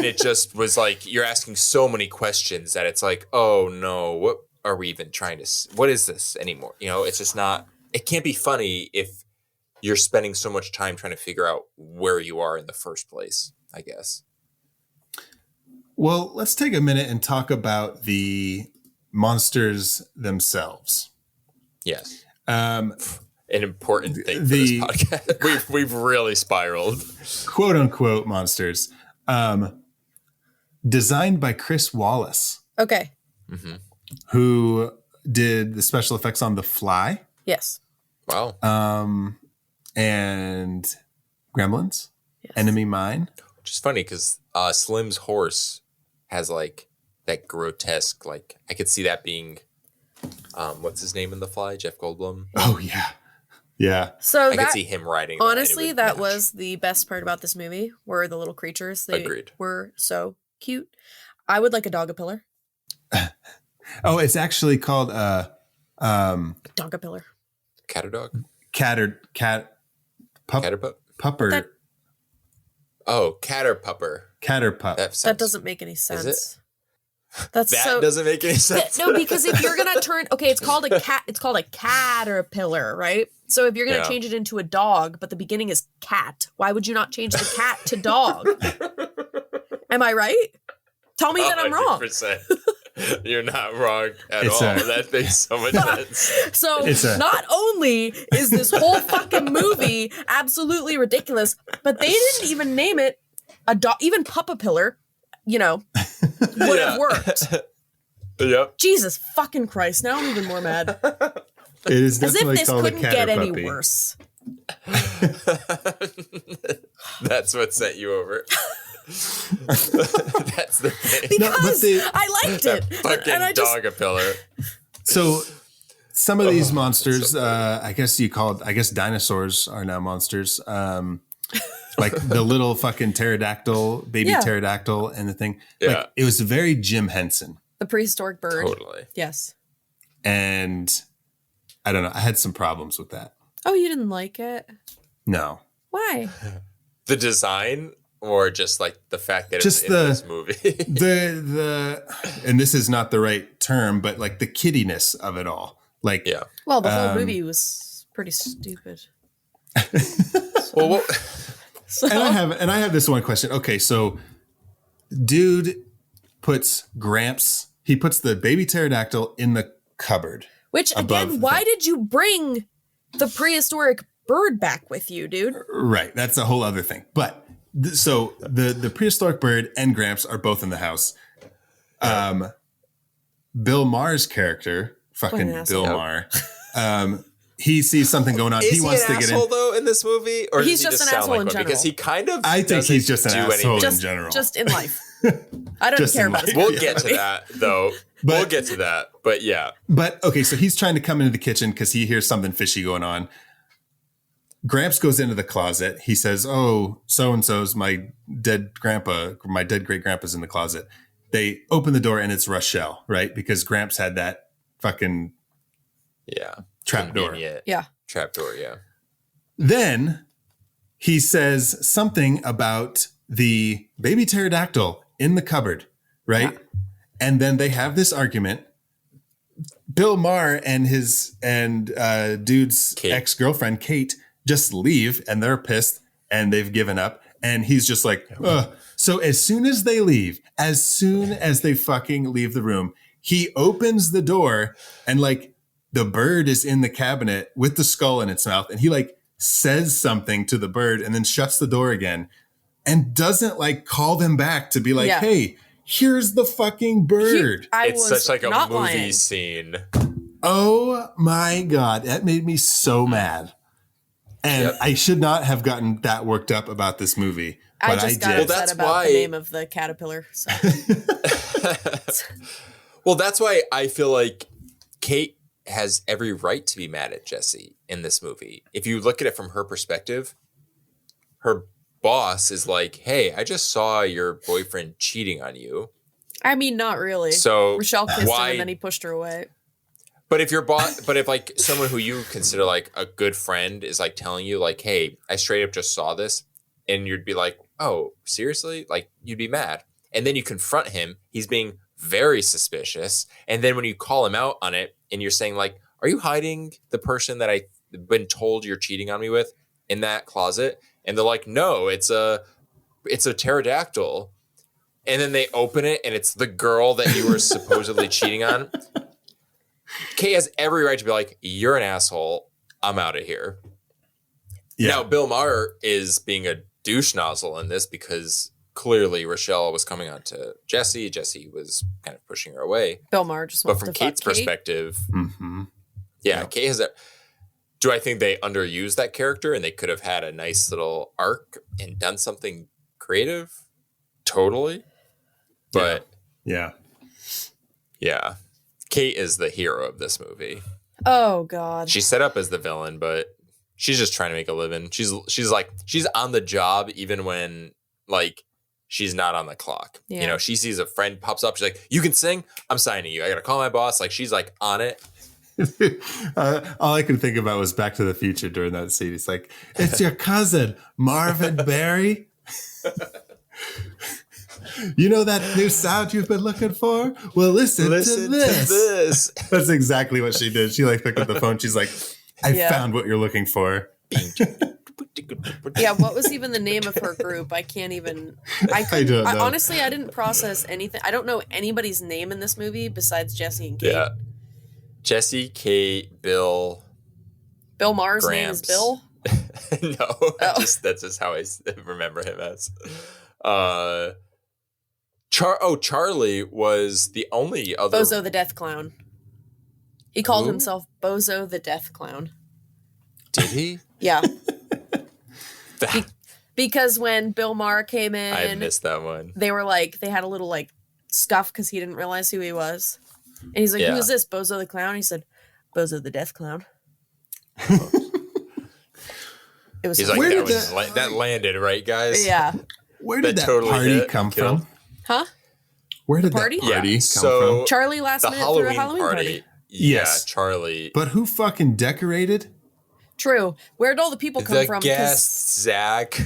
it just was like, you're asking so many questions that it's like, oh no, what are we even trying to, what is this anymore? You know, it's just not, it can't be funny if you're spending so much time trying to figure out where you are in the first place, I guess. Well, let's take a minute and talk about the monsters themselves. Yes. An important thing for this podcast. We've really spiraled. Quote unquote monsters. Designed by Chris Wallace. Okay. Mm-hmm. Who did the special effects on The Fly. Yes. Wow. And Gremlins. Yes. Enemy Mine. Which is funny because Slim's horse has like that grotesque, like I could see that being, what's his name in The Fly? Jeff Goldblum. Oh yeah. Yeah. So I could see him riding. Honestly, that was the best part about this movie, were the little creatures. They were so cute. I would like a dogapillar. Oh, it's actually called dogapillar. Cat or dog? Pupper. Oh, Catterpupper. Catterpup. That doesn't make any sense. Is it? That doesn't make any sense. No, because if you're gonna turn, it's called a cat. It's called a caterpillar, right? So if you're gonna change it into a dog, but the beginning is cat, why would you not change the cat to dog? Am I right? Tell me that I'm wrong. 100%. You're not wrong at all. That makes so much sense. So not only is this whole fucking movie absolutely ridiculous, but they didn't even name it a dog. Even Puppapillar, would have worked. Yep. Jesus fucking Christ! Now I'm even more mad. It is definitely as if this called couldn't get any worse. That's what sent you over. That's the thing. Because I liked it. Fucking dogapillar. So some of these monsters, I guess dinosaurs are now monsters. Like the little fucking pterodactyl, baby pterodactyl and the thing. Yeah. Like, it was very Jim Henson. The prehistoric bird. Totally. Yes. And I don't know. I had some problems with that. Oh, you didn't like it? No. Why? The design, or just like the fact that it's in this movie? And this is not the right term, but like the kiddiness of it all. Like, well, the whole movie was pretty stupid. Well, So, And I have this one question. Okay, so dude puts Gramps, he puts the baby pterodactyl in the cupboard. which again, why did you bring the prehistoric bird back with you, dude? Right, that's a whole other thing. But so the prehistoric bird and Gramps are both in the house. Bill Maher's character, fucking Bill Maher, he sees something going on. Is he wants an to get asshole in. though in this movie, or He's does he just just an sound asshole like in one? general. Because he kind of I think he's just an do asshole anything. in general. Just in life. I don't Just care in about life. his We'll get to that though. But- We'll get to that. But yeah, But okay, so he's trying to come into the kitchen because he hears something fishy going on. Gramps goes into the closet. He says, "Oh, so-and-so's my dead grandpa, my dead great grandpa's in the closet." They open the door and it's Rochelle, right? Because Gramps had that fucking trap door. Yeah. Trap door, yeah. Then he says something about the baby pterodactyl in the cupboard, right? Yeah. And then they have this argument. Bill Maher and dude's Kate. ex-girlfriend, Kate, just leave and they're pissed and they've given up. And he's just like, ugh. So as soon as they leave, as soon as they fucking leave the room, he opens the door and like the bird is in the cabinet with the skull in its mouth. And he like says something to the bird and then shuts the door again and doesn't like call them back to be like, Yeah. hey, here's the fucking bird. It's such like a not movie lying. scene. Oh my God. That made me so mad. And Yep. I should not have gotten that worked up about this movie. I But just got did. Well, upset that's about why- the name of the caterpillar. So. Well, that's why I feel like Kate has every right to be mad at Jesse in this movie. If you look at it from her perspective, her boss is like, "Hey, I just saw your boyfriend cheating on you." I mean, not really. So Rochelle kissed why- him and then he pushed her away. But if if like someone who you consider like a good friend is like telling you like, "Hey, I straight up just saw this," and you'd be like, "Oh, seriously?" Like you'd be mad. And then you confront him. He's being very suspicious. And then when you call him out on it and you're saying like, "Are you hiding the person that I've been told you're cheating on me with in that closet?" And they're like, "No, it's a pterodactyl." And then they open it and it's the girl that you were supposedly cheating on. Kay has every right to be like, "You're an asshole. I'm out of here." Yeah. Now, Bill Maher is being a douche nozzle in this because clearly Rochelle was coming on to Jesse. Jesse was kind of pushing her away. Bill Maher just But wants from to Kate's fuck Kate. perspective, Mm-hmm. yeah, Kate has that. Do I think they underused that character and they could have had a nice little arc and done something creative? Totally. But Yeah. yeah, Kate is the hero of this movie. Oh, God. She's set up as the villain, but she's just trying to make a living. She's on the job even when like she's not on the clock. Yeah. You know, she sees a friend pops up. She's like, "You can sing? I'm signing you. I got to call my boss." Like she's like on it. All I could think about was Back to the Future during that scene. It's like, it's your cousin, Marvin Berry. You know that new sound you've been looking for? Well, listen to this. That's exactly what she did. She like picked up the phone. She's like, I found what you're looking for. Yeah, what was even the name of her group? I can't even. I don't know. Honestly, I didn't process anything. I don't know anybody's name in this movie besides Jesse and Kate. Yeah. Jesse, Kate, Bill. Bill Maher's name Gramps. is Bill. No, that's just how I remember him as. Charlie was the only other. Bozo the Death Clown. He called Who? himself Bozo the Death Clown. Did he? Yeah. That- Because when Bill Maher came in, I missed that one. they were like, they had a little like scuff because he didn't realize who he was. And he's like, Yeah. who is this? Bozo the Clown? He said, Bozo the Death Clown. It was He's so like, Where that, did that landed, right, guys? yeah. Where did That that totally party hit, come killed. from? Huh? Where did party? that party Yeah, come so- from? Charlie last The minute threw a Halloween Halloween party. party. Yeah, Yes. Charlie. But who fucking decorated? True. Where'd all the people come The from? 'Cause- guest, Zach.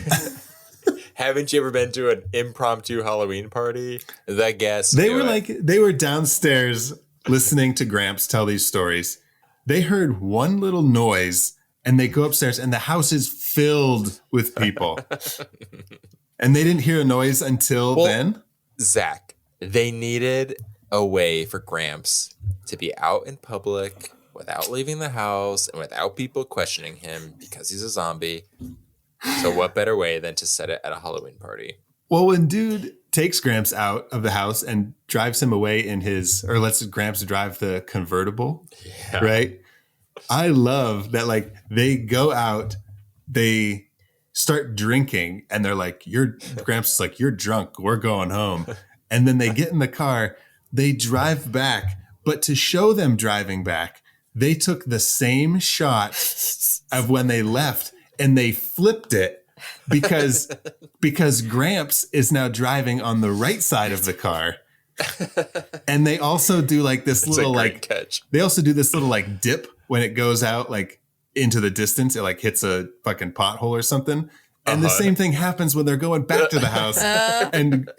Haven't you ever been to an impromptu Halloween party? The guest. They knew were it. like, they were downstairs listening to Gramps tell these stories. They heard one little noise and they go upstairs and the house is filled with people. And they didn't hear a noise until then? Zach, they needed a way for Gramps to be out in public without leaving the house and without people questioning him because he's a zombie. So what better way than to set it at a Halloween party? Well, when dude takes Gramps out of the house and drives him away in his, or lets Gramps drive the convertible, right? I love that, like, they go out, they start drinking, and they're like, Gramps is like, you're drunk, we're going home. And then they get in the car, they drive back, but to show them driving back, they took the same shot of when they left and they flipped it because Gramps is now driving on the right side of the car. And they also do like this little like catch. They also do this little like dip when it goes out like into the distance. It like hits a fucking pothole or something. And the same thing happens when they're going back to the house. And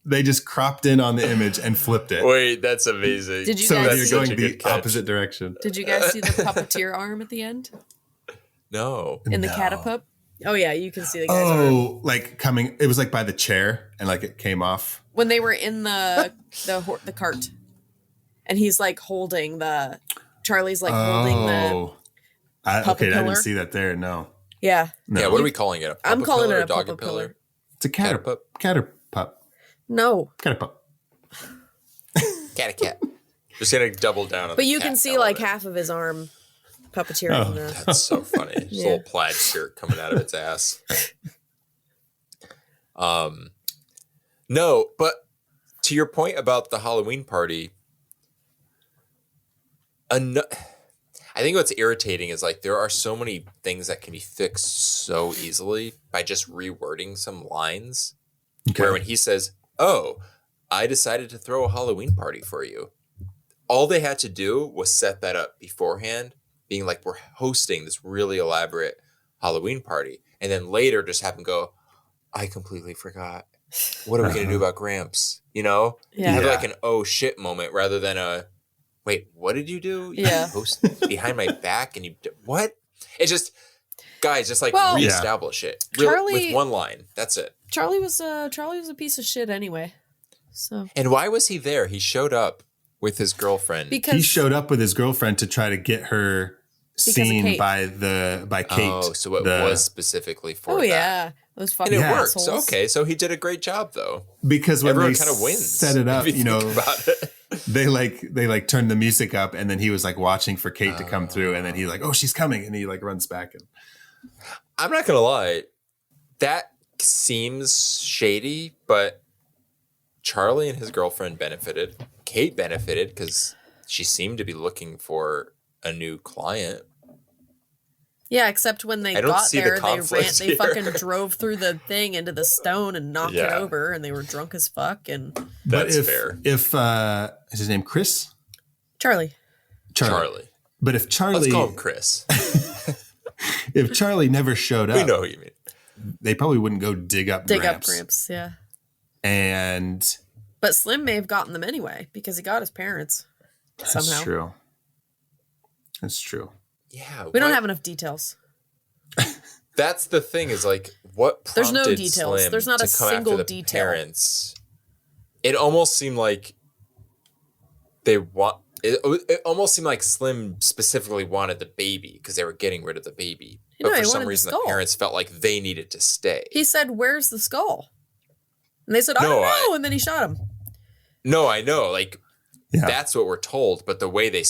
they just cropped in on the image and flipped it. Wait, that's amazing. Did you so guys you're going the opposite direction. Did you guys see the puppeteer arm at the end? No. In the catapup? Oh yeah, you can see the guy's arm. Oh, like coming, it was like by the chair and like it came off. When they were in the cart. And he's like holding Charlie's like holding the puppet pillar. I didn't see that there, no. Yeah. No. Yeah, what are we calling it? I'm calling it a dog puppet pillar. It's a catapup. Catapup. No. Catapup. Cat. Just gonna double down on but you can see like half of his arm puppeteering the... That's so funny. His little plaid shirt coming out of its ass. No, but to your point about the Halloween party, I think what's irritating is like there are so many things that can be fixed so easily by just rewording some lines. Okay. Where when he says, "Oh, I decided to throw a Halloween party for you," all they had to do was set that up beforehand, being like, "We're hosting this really elaborate Halloween party," and then later just have him go, "I completely forgot. What are we going to do about Gramps?" You know, have like an "oh shit" moment rather than a "wait, what did you do? You post behind my back and you what?" It's just, guys, just like reestablish it with one line. That's it. Charlie was a piece of shit anyway. So. And why was he there? He showed up with his girlfriend. Because he showed up with his girlfriend to try to get her seen by Kate. Oh, so it was specifically for that. Oh yeah, it was fucking. And it worked. So, okay, so he did a great job though. Because when everyone they kind of wins, set it up, you know, about it. they turned the music up, and then he was like watching for Kate to come through, and then he's like, "Oh, she's coming," and he like runs back. And I'm not gonna lie, that seems shady, but Charlie and his girlfriend benefited. Kate benefited because she seemed to be looking for a new client. Yeah, except when they got there, they fucking drove through the thing into the stone and knocked it over, and they were drunk as fuck. And that's fair. If is his name Chris? Charlie. But if Charlie, let's call him Chris. If Charlie never showed up, we know what you mean. They probably wouldn't go dig up Gramps. Yeah. But Slim may have gotten them anyway because he got his parents somehow. That's true. Yeah. We don't have enough details. That's the thing is like what prompted There's no details. Slim There's not a to come single after the detail. Parents. It almost seemed like it almost seemed like Slim specifically wanted the baby because they were getting rid of the baby. But for some reason the parents felt like they needed to stay. He said, "Where's the skull?" And they said, "I don't know," and then he shot him. No, I know. Like that's what we're told, but the way the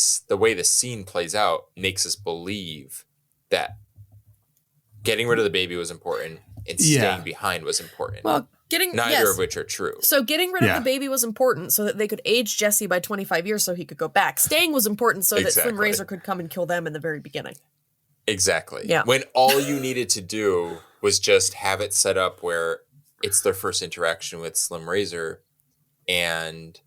scene plays out makes us believe that getting rid of the baby was important and staying behind was important. Well, neither of which are true. So getting rid of the baby was important so that they could age Jesse by 25 years so he could go back. Staying was important so that Slim Razor could come and kill them in the very beginning. Exactly. Yeah. When all you needed to do was just have it set up where it's their first interaction with Slim Razor and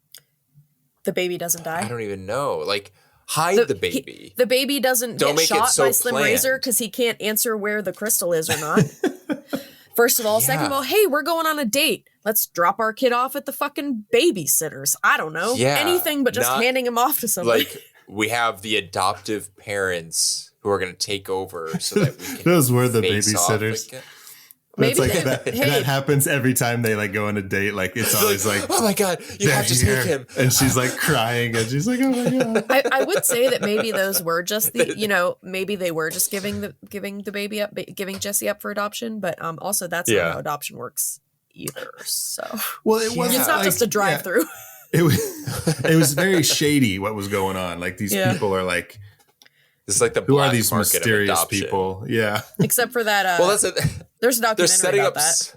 the baby doesn't die. I don't even know. Like hide the baby. The baby doesn't get shot by Slim Razor because he can't answer where the crystal is or not. First of all. Second of all, hey, we're going on a date. Let's drop our kid off at the fucking babysitter's. I don't know. Yeah, anything but just handing him off to somebody. Like, we have the adoptive parents who are going to take over so that we can Those were the face off babysitters. again. That's Maybe like that happens every time they like go on a date. Like it's always like, oh my God, you have to take him. And she's like crying and she's like, oh my God. I would say that maybe those were just maybe they were just giving the baby up, giving Jesse up for adoption. But also that's not how adoption works either. So well, it wasn't. It's not like, just a drive through. It was very shady what was going on. Like these people are like, this is like the who black are these market mysterious of adoption. people? Yeah. Except for that. Well, that's there's a they're documentary setting about up. that.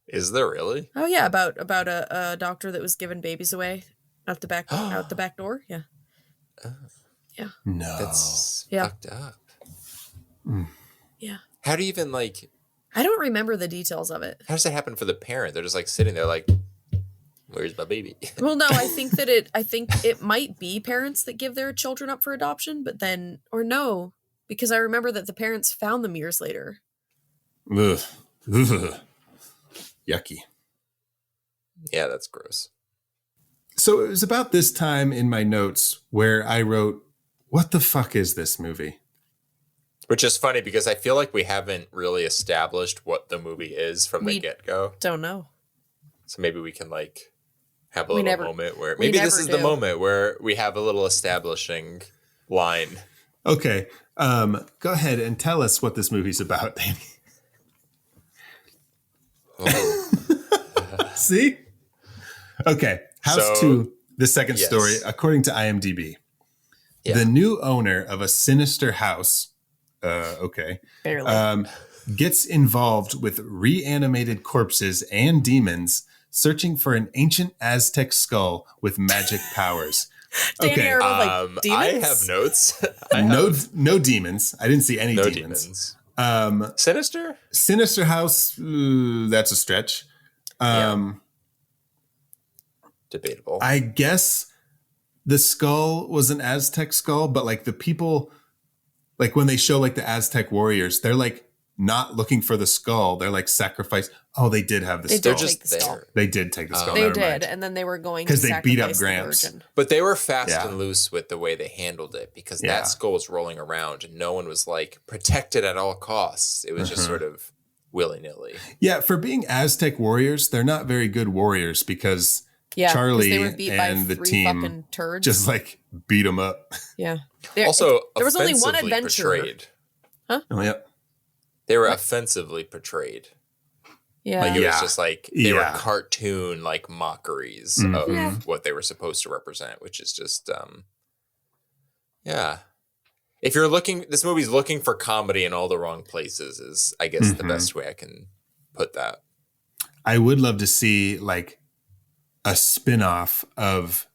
Is there really? Oh yeah, about a doctor that was giving babies away out the back door. Yeah. Yeah. No. That's Yeah. fucked up. Yeah. How do you even like? I don't remember the details of it. How does that happen for the parent? They're just like sitting there, like, "Where's my baby?" Well, no, I think it might be parents that give their children up for adoption, but then no, because I remember that the parents found them years later. Ugh. Ugh. Yucky. Yeah, that's gross. So it was about this time in my notes where I wrote, what the fuck is this movie? Which is funny because I feel like we haven't really established what the movie is from the get-go. Don't know. So maybe we can like have a little moment where we maybe this never is do. the moment where we have a little establishing line. Okay. Go ahead and tell us what this movie's about, Danny. Oh. See? Okay. House 2, the second yes. story, according to IMDb. Yeah. The new owner of a sinister house, Barely. gets involved with reanimated corpses and demons searching for an ancient Aztec skull with magic powers. Danny, are like demons? I have notes. No demons. I didn't see any No demons. Sinister? Sinister house, that's a stretch. Debatable. I guess the skull was an Aztec skull, but like the people, like when they show like the Aztec warriors, they're like not looking for the skull. They're like sacrifice. Oh, they did have the skull. They're just the skull. there. They did take the skull. They Never did, mind. and then they were going to because they beat up sacrifice Gramps. the virgin. But they were fast Yeah. and loose with the way they handled it because Yeah. that skull was rolling around and no one was like protected at all costs. It was just sort of willy-nilly. Yeah, for being Aztec warriors, they're not very good warriors because Yeah, 'cause Charlie they were beat by and the 3 team fucking turds. just like beat them up. Yeah. Also, there was only one offensively adventurer. portrayed. Oh, yep. They were offensively portrayed. Yeah. Like it Yeah. was just like they were Yeah. cartoon like mockeries Mhm. of what they were supposed to represent, which is just yeah. If you're looking, this movie's looking for comedy in all the wrong places is I guess the best way I can put that. I would love to see like a spin-off of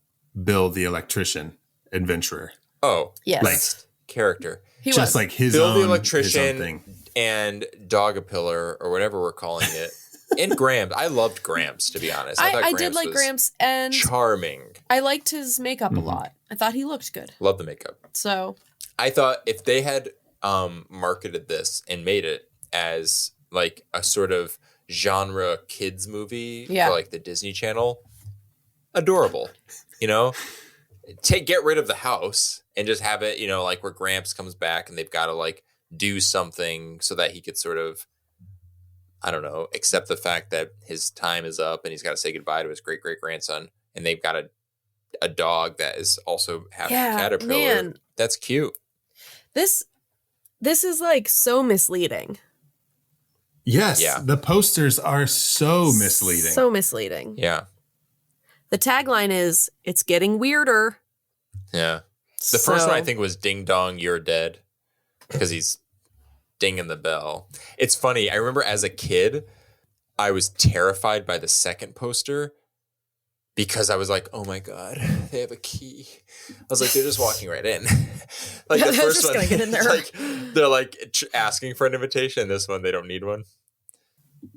Bill the Electrician Adventurer. Oh, Yes. like character. He Just was. like his Bill own, the his own Electrician thing. and Dog-a-Pillar or whatever we're calling it. And Gramps. I loved Gramps, to be honest. I thought did like was Gramps, and charming. I liked his makeup a lot. I thought he looked good. Love the makeup. So I thought if they had marketed this and made it as like a sort of genre kids movie Yeah. for like the Disney Channel, adorable. You know, get rid of the house and just have it, you know, like where Gramps comes back and they've got to like do something so that he could sort of, I don't know, accept the fact that his time is up and he's got to say goodbye to his great great grandson. And they've got a dog that is also half caterpillar. man. That's cute. this is like so misleading. Yes, Yeah. the posters are so misleading. So misleading. Yeah. The tagline is "It's getting weirder." Yeah. The first one I think was Ding Dong, You're Dead because he's dinging the bell. It's funny. I remember as a kid, I was terrified by the second poster because I was like, oh my God, they have a key. I was like, they're just walking right in. Like the They're first just one, gonna get in there. like, they're like asking for an invitation. This one, they don't need one.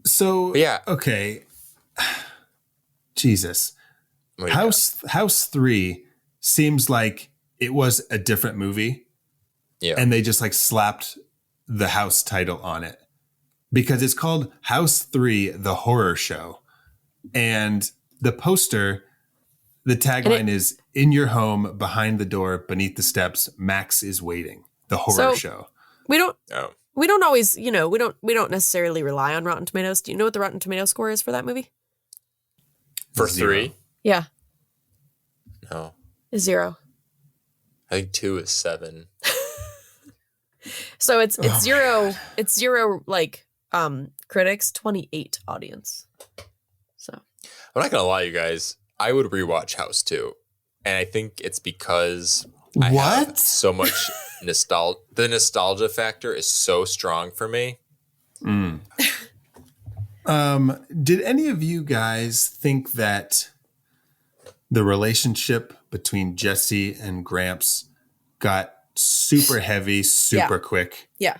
So But yeah. okay. Jesus. What do you got? House 3 seems like it was a different movie. Yeah. And they just like slapped the house title on it because it's called House 3, the horror show. And the poster, the tagline is in your home, behind the door, beneath the steps, Max is waiting. The horror show. We don't Oh. we don't always, we don't necessarily rely on Rotten Tomatoes. Do you know what the Rotten Tomato score is for that movie? For 0. 3? Yeah. No. It's 0. I think 2 is 7. So it's 0. It's 0 like critics, 28 audience. So I'm not gonna lie, you guys. I would rewatch House 2, and I think it's because I have so much nostalgia. The nostalgia factor is so strong for me. Did any of you guys think that the relationship between Jesse and Gramps got super heavy, super quick? yeah.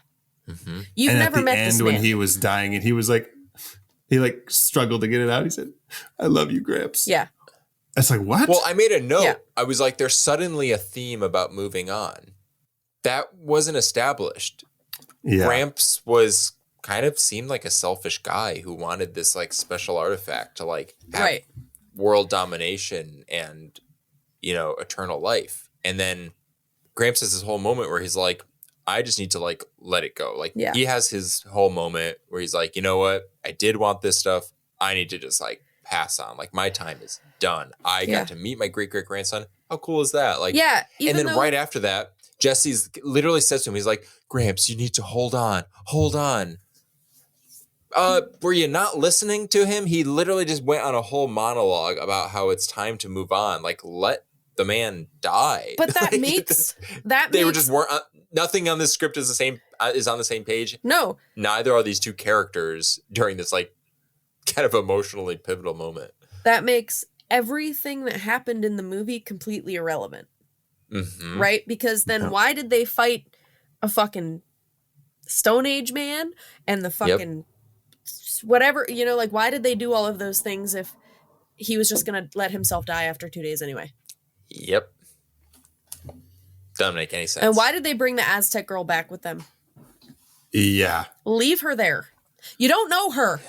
Mm-hmm. You've And never at the met end, this when man. he was dying, and he was like, struggled to get it out. He said, "I love you, Gramps." Yeah. It's like, what? Well, I made a note. Yeah. I was like, there's suddenly a theme about moving on. That wasn't established. yeah. Gramps was kind of seemed like a selfish guy who wanted this like special artifact to like have Right. world domination and, eternal life. And then Gramps has this whole moment where he's like, I just need to like let it go. Like Yeah. he has his whole moment where he's like, you know what? I did want this stuff. I need to just like pass on. Like my time is done. I Yeah. got to meet my great grandson. How cool is that? Like, Yeah. and then right after that, Jesse's literally says to him, he's like, Gramps, you need to hold on. Hold on. Were you not listening to him? He literally just went on a whole monologue about how it's time to move on. Like, let the man die. But that Like, makes they were just weren't. Nothing on this script is on the same page. No. Neither are these two characters during this like kind of emotionally pivotal moment. That makes everything that happened in the movie completely irrelevant. Mm-hmm. Right? Because then why did they fight a fucking Stone Age man and the fucking whatever, like why did they do all of those things if he was just going to let himself die after 2 days anyway? Yep. Doesn't make any sense. And why did they bring the Aztec girl back with them? Yeah. Leave her there. You don't know her.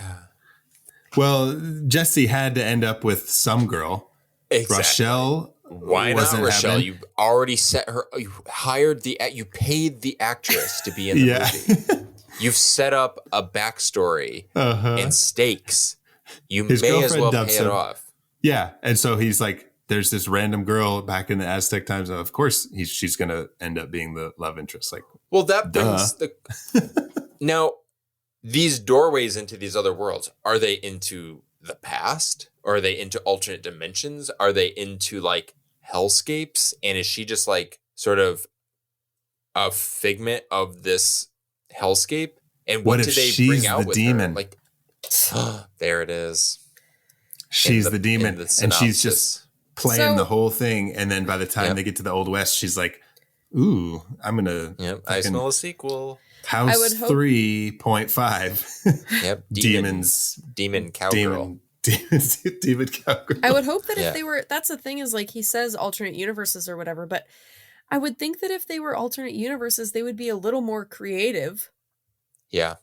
Well, Jesse had to end up with some girl. Exactly. Rochelle. Why not wasn't Rochelle? having- You already set her. You hired you paid the actress to be in the movie. You've set up a backstory and stakes. You His may as girlfriend well dubs pay it him. off. Yeah. And so he's like, there's this random girl back in the Aztec times. And of course, she's going to end up being the love interest. Like, Well, that brings now these doorways into these other worlds. Are they into the past? Or are they into alternate dimensions? Are they into like hellscapes? And is she just like sort of a figment of this hellscape? And what if do they she's bring out the with demon? her? Like, there it is. she's In the demon. in And she's synopsis. just playing So- the whole thing. And then by the time Yep. they get to the Old West, she's like, ooh, I'm going to Yep, I smell a sequel. House I would hope- 3.5. Yep, demon cowgirl. Demon cowgirl. I would hope that Yeah. if they were, that's the thing is like he says alternate universes or whatever, but I would think that if they were alternate universes, they would be a little more creative. Yeah.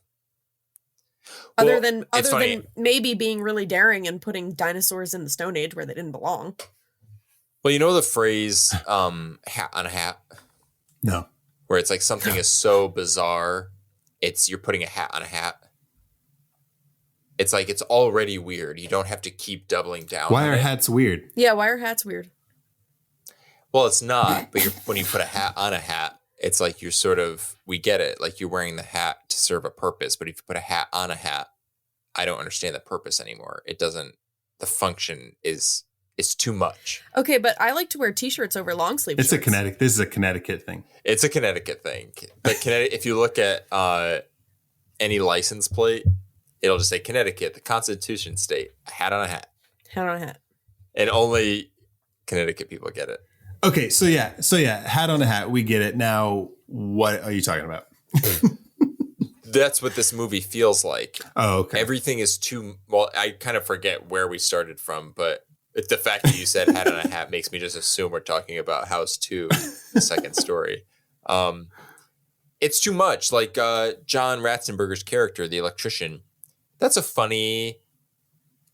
Other Well, than it's funny. maybe being really daring and putting dinosaurs in the Stone Age where they didn't belong. Well, you know the phrase hat on a hat, No. where it's like something is so bizarre, you're putting a hat on a hat. It's like it's already weird. You don't have to keep doubling down. Why on are it. hats weird? Yeah, why are hats weird? Well, it's not. But when you put a hat on a hat, it's like you're sort of. We get it. Like you're wearing the hat to serve a purpose. But if you put a hat on a hat, I don't understand the purpose anymore. It doesn't. The function is too much. Okay, but I like to wear t-shirts over long sleeve It's shirts. a Connecticut. This is a Connecticut thing. It's a Connecticut thing. But if you look at any license plate, it'll just say Connecticut, the Constitution state, a hat on a hat. Hat on a hat. And only Connecticut people get it. Okay, so yeah, hat on a hat, we get it. Now, what are you talking about? That's what this movie feels like. Oh, okay. Everything is too, well, I kind of forget where we started from, but the fact that you said hat on a hat makes me just assume we're talking about House 2, the second story. It's too much. Like John Ratzenberger's character, the electrician, that's a funny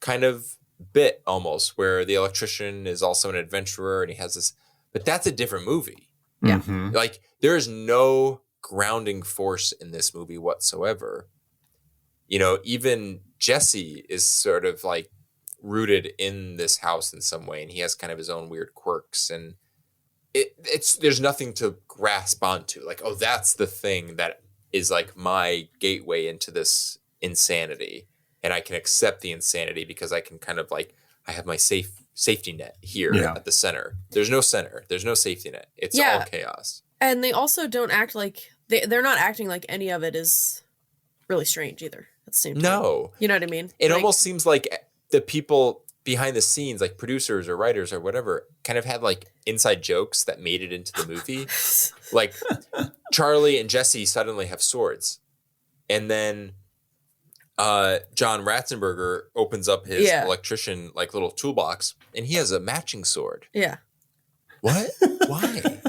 kind of bit almost where the electrician is also an adventurer and he has this, but that's a different movie. Yeah. Mhm. Like there is no grounding force in this movie whatsoever. You know, even Jesse is sort of like rooted in this house in some way, and he has kind of his own weird quirks, and it's there's nothing to grasp onto. Like, oh, that's the thing that is like my gateway into this insanity, and I can accept the insanity because I can kind of like I have my safety net here at the center. There's no center. There's no safety net. It's all chaos. And they also don't act like they're not acting like any of it is really strange either. At the same time. No, you know what I mean? It almost seems like the people behind the scenes, like producers or writers or whatever, kind of had like inside jokes that made it into the movie. Like Charlie and Jesse suddenly have swords, and then John Ratzenberger opens up his electrician like little toolbox, and he has a matching sword. Yeah. What? Why?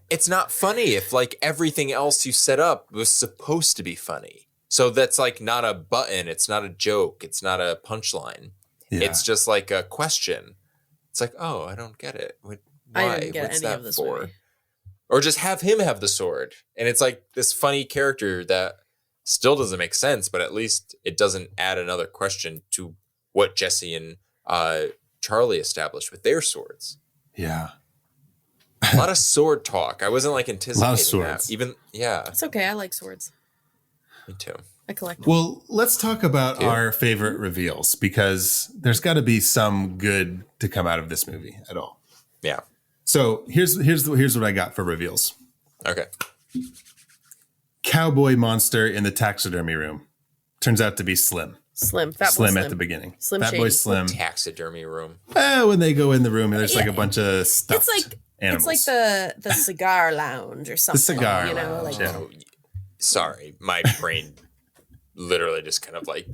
It's not funny if like everything else you set up was supposed to be funny. So that's like not a button. It's not a joke. It's not a punchline. Yeah. It's just like a question. It's like, oh, I don't get it. Why? I didn't get What's any that of this for? movie. Or just have him have the sword. And it's like this funny character that still doesn't make sense, but at least it doesn't add another question to what Jesse and Charlie established with their swords. Yeah. A lot of sword talk. I wasn't like anticipating a lot of swords. that. Even, yeah. It's okay. I like swords. Me too. I collect them. Well, let's talk about our favorite reveals, because there's got to be some good to come out of this movie at all. Yeah. So here's what I got for reveals. Okay. Cowboy monster in the taxidermy room turns out to be Slim. Slim. Fat boy Slim at the beginning. Slim Fat Shady. boy Slim. Taxidermy room. When they go in the room, and there's like a bunch of stuffed animals. It's like the cigar lounge or something. The cigar you know, lounge, like yeah. Sorry, my brain literally just kind of like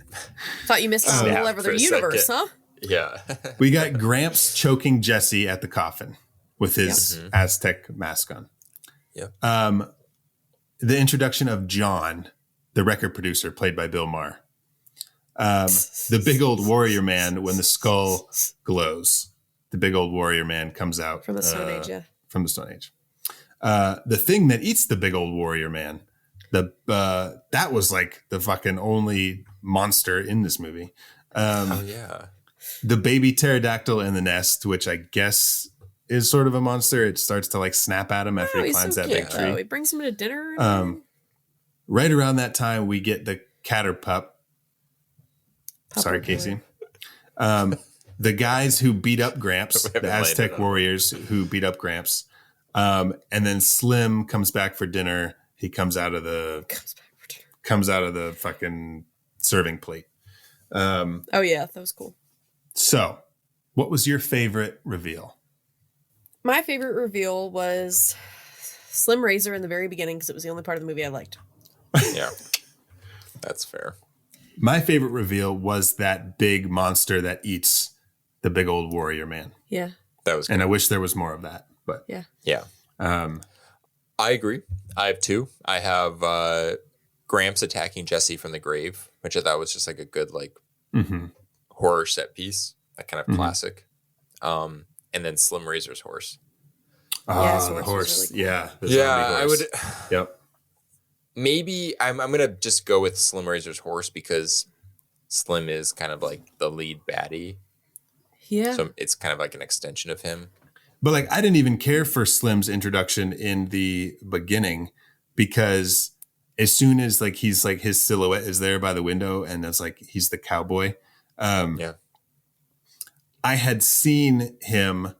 thought you missed a whole other universe, huh? Yeah. We got Gramps choking Jesse at the coffin with his Aztec mask on. Yeah. The introduction of John, the record producer, played by Bill Maher. The big old warrior man when the skull glows. The big old warrior man comes out From the Stone Age, yeah. From the Stone Age. The thing that eats the big old warrior man. That was like the fucking only monster in this movie. The baby pterodactyl in the nest, which I guess is sort of a monster. It starts to like snap at him after he climbs that big tree. He brings him to dinner. Right around that time, we get the Caterpup. Sorry, Casey. The guys who beat up Gramps, the Aztec warriors who beat up Gramps. And then Slim comes back for dinner. He comes out of the fucking serving plate. Oh yeah, that was cool. So, what was your favorite reveal? My favorite reveal was Slim Razor in the very beginning because it was the only part of the movie I liked. Yeah, that's fair. My favorite reveal was that big monster that eats the big old warrior man. Yeah, that was good. And I wish there was more of that. But yeah. I agree. I have two. I have Gramps attacking Jesse from the grave, which I thought was just like a good like horror set piece, that kind of classic. And then Slim Razor's horse. The horse. Really cool. Yeah. Yeah, I would. Yep. Maybe I'm gonna just go with Slim Razor's horse because Slim is kind of like the lead baddie. Yeah. So it's kind of like an extension of him. But like, I didn't even care for Slim's introduction in the beginning because as soon as like he's like his silhouette is there by the window and it's like he's the cowboy. I had seen him.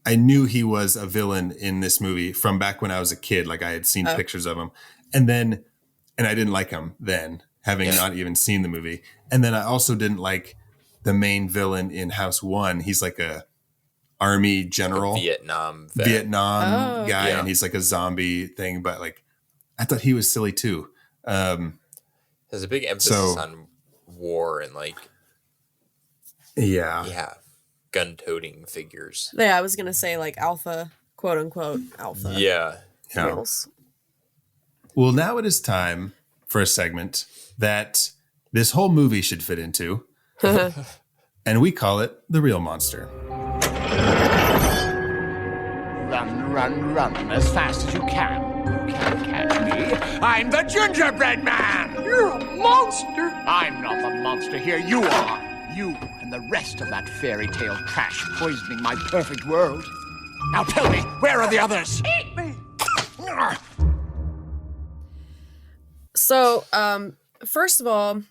I knew he was a villain in this movie from back when I was a kid. Like I had seen pictures of him, and I didn't like him then, having not even seen the movie. And then I also didn't like the main villain in House 1. He's like a army general, Vietnam guy, and he's like a zombie thing. But like, I thought he was silly too. There's a big emphasis on war and like, gun-toting figures. Yeah, I was gonna say like alpha, quote unquote alpha. Yeah. Males. Well, now it is time for a segment that this whole movie should fit into. and we call it The Real Monster. Run, run, run as fast as you can. You can't catch me. I'm the gingerbread man. You're a monster. I'm not the monster here. You are. You and the rest of that fairy tale trash poisoning my perfect world. Now tell me, where are the others? Eat me. So, first of all,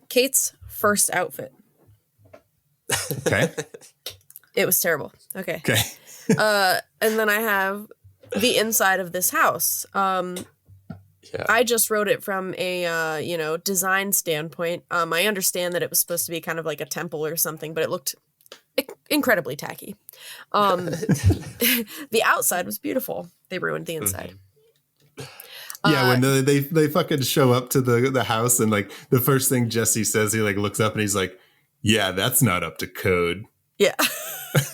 Kate's first outfit. Okay. It was terrible. Okay. Okay. And then I have the inside of this house. I just wrote it from a, design standpoint. I understand that it was supposed to be kind of like a temple or something, but it looked incredibly tacky. The outside was beautiful. They ruined the inside. Yeah, when they fucking show up to the house and like the first thing Jesse says, he like looks up and he's like, "Yeah, that's not up to code." Yeah.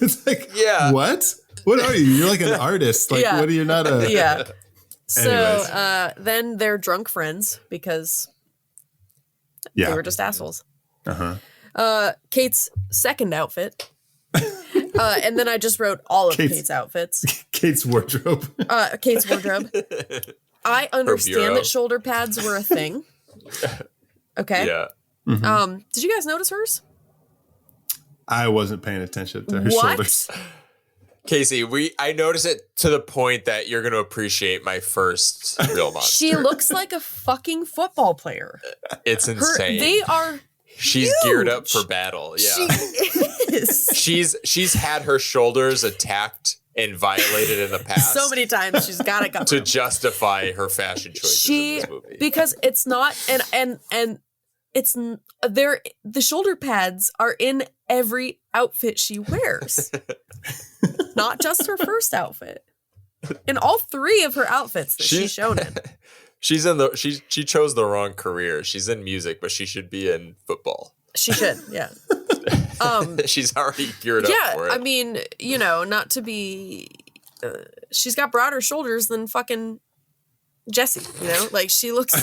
It's like, yeah, what? What are you? You're like an artist. Like, what are you not a? Yeah. So then they're drunk friends because they were just assholes. Kate's second outfit. And then I just wrote all of Kate's outfits. Kate's wardrobe. Kate's wardrobe. I understand that shoulder pads were a thing. Okay. Yeah. Mm-hmm. Did you guys notice hers? I wasn't paying attention to her shoulders. Casey, I noticed it to the point that you're going to appreciate my first real monster. She looks like a fucking football player. It's insane. They are She's huge. Geared up for battle. Yeah. She is. She's had her shoulders attacked and violated in the past. So many times she's got to cover to justify her fashion choices in this movie. Because it's not and it's there. The shoulder pads are in every outfit she wears, not just her first outfit. In all three of her outfits that she's shown in, she chose the wrong career. She's in music, but she should be in football. She should, yeah. She's already geared up for it. I mean, not to be. She's got broader shoulders than fucking Jessie. Like she looks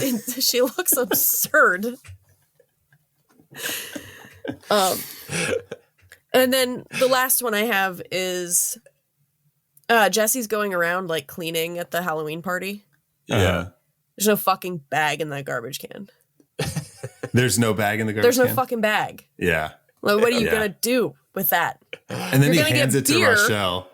absurd. And then the last one I have is Jessie's going around like cleaning at the Halloween party. Yeah. There's no fucking bag in that garbage can. There's no bag in the garbage There's can? no fucking bag. Yeah. Like, what are you going to do with that? And then he hands it to Rochelle.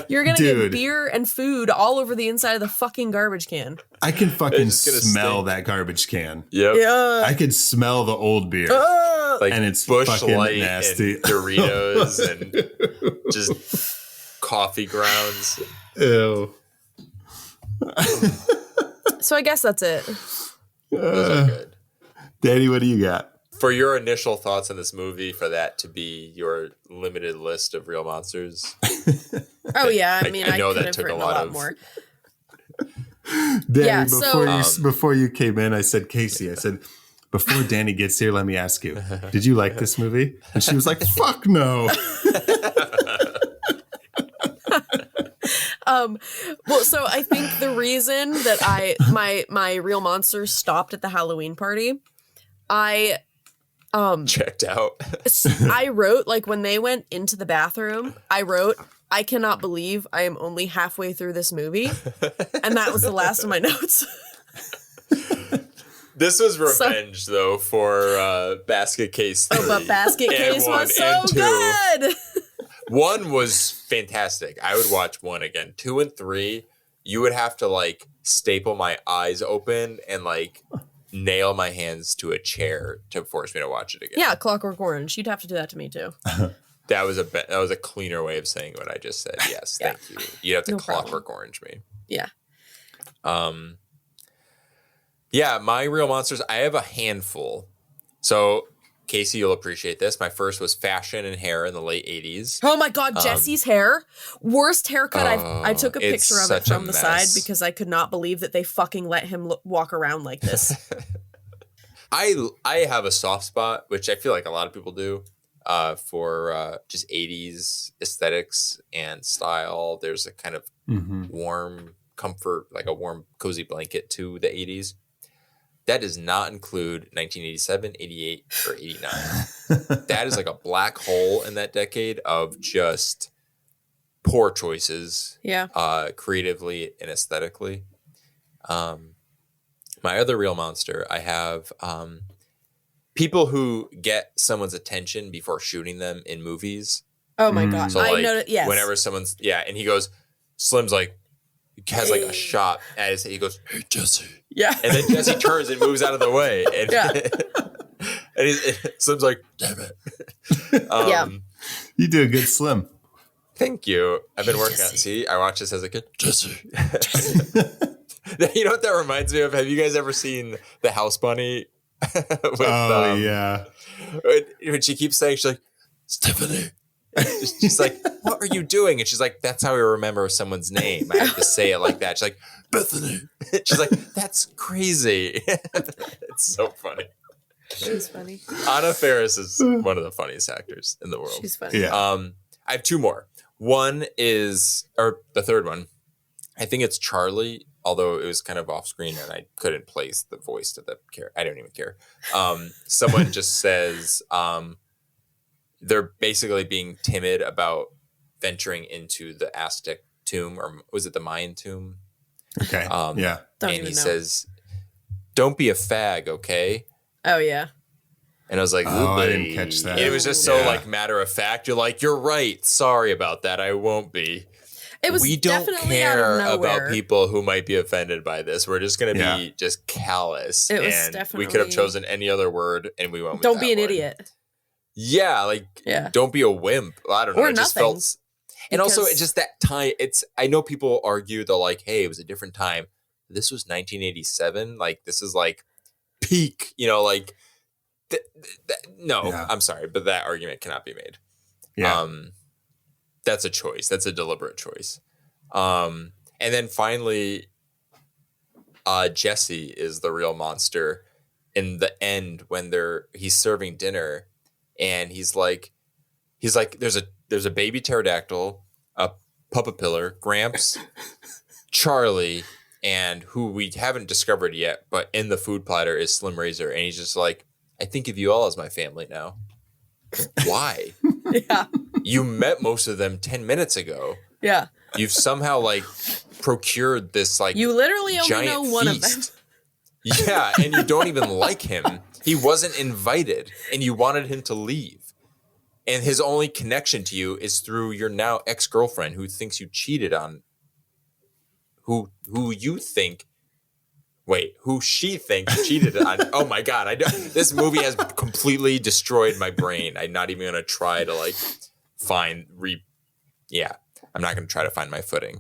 You're going to get beer and food all over the inside of the fucking garbage can. I can fucking smell that garbage can. Yep. Yeah. I could smell the old beer. Like and it's Bush fucking Light nasty. and Doritos and just coffee grounds. Ew. So I guess that's it. Those are good. Danny, what do you got? For your initial thoughts on this movie, for that to be your limited list of real monsters. Oh yeah, I mean, I know could that have took written a lot lot of more. Danny, Yeah, before you came in, I said, Casey, I said, before Danny gets here, let me ask you, did you like this movie? And she was like, fuck no. Well, so I think the reason that my real monsters stopped at the Halloween party, I checked out. I wrote, like, when they went into the bathroom, I wrote, I cannot believe I am only halfway through this movie. And that was the last of my notes. This was revenge, though, for Basket Case 3. Oh, but Basket Case was so good. 1 was fantastic. I would watch 1 again. 2 and 3, you would have to, like, staple my eyes open and, like, nail my hands to a chair to force me to watch it again. Yeah, Clockwork Orange. You'd have to do that to me, too. That was a cleaner way of saying what I just said. Yes, thank you. You'd have to Clockwork Orange me. Yeah. Yeah, my real monsters, I have a handful. So, Casey, you'll appreciate this. My first was fashion and hair in the late 80s. Oh my God, Jessie's hair. Worst haircut. I took a picture of it from the side because I could not believe that they fucking let him walk around like this. I have a soft spot, which I feel like a lot of people do, for just 80s aesthetics and style. There's a kind of warm comfort, like a warm, cozy blanket to the 80s. that does not include 1987, 88, or 89. That is like a black hole in that decade of just poor choices. Yeah. Creatively and aesthetically. My other real monster, I have people who get someone's attention before shooting them in movies. Oh my God. So I like, know. Yes. whenever someone's, and he goes, Slim's like, has like a shot at his head. He goes, "Hey, Jesse." Yeah. And then Jesse turns and moves out of the way. And, and Slim's like, "Damn it." Yeah. You do a good Slim. Thank you. I've been working out. See, I watched this as a kid. Jesse. You know what that reminds me of? Have you guys ever seen The House Bunny? With, yeah. When she keeps saying, she's like, "Stephanie." She's like, "What are you doing?" And she's like, "That's how I remember someone's name. I have to say it like that." She's like, "Bethany." She's like, "That's crazy." It's so funny. She's funny. Anna Faris is one of the funniest actors in the world. She's funny. Yeah. I have two more. One is, or the third one, I think it's Charlie, although it was kind of off screen and I couldn't place the voice to the character. I don't even care. Someone just says, they're basically being timid about venturing into the Aztec tomb, or was it the Mayan tomb? Okay. Yeah. And he says, "Don't be a fag, okay?" Oh yeah. And I was like, "Oh, I didn't catch that." It was just so like matter of fact. You're like, "You're right. Sorry about that. I won't be." It was We don't definitely out of care nowhere. about people who might be offended by this. We're just going to be just callous. It was and definitely. we could have chosen any other word, and we went with Don't that be an one. idiot. Yeah, like don't be a wimp. I don't know. Or it just nothing. felt. And also, it's just that time. I know people argue they're like, "Hey, it was a different time." This was 1987. Like this is like peak. You know, like no. Yeah. I'm sorry, but that argument cannot be made. Yeah. That's a choice. That's a deliberate choice. And then finally, Jesse is the real monster in the end when he's serving dinner, and he's like, there's a baby pterodactyl, a puppet pillar, Gramps, Charlie, and who we haven't discovered yet, but in the food platter is Slim Razor, and he's just like, "I think of you all as my family now." Why? Yeah. You met most of them 10 minutes ago. Yeah. You've somehow like procured this like You literally only giant know one of them. feast. Yeah, and you don't even like him. He wasn't invited, and you wanted him to leave. And his only connection to you is through your now ex-girlfriend who thinks you cheated on. Who she thinks cheated on. Oh my God. This movie has completely destroyed my brain. I'm not even going to try to like I'm not going to try to find my footing.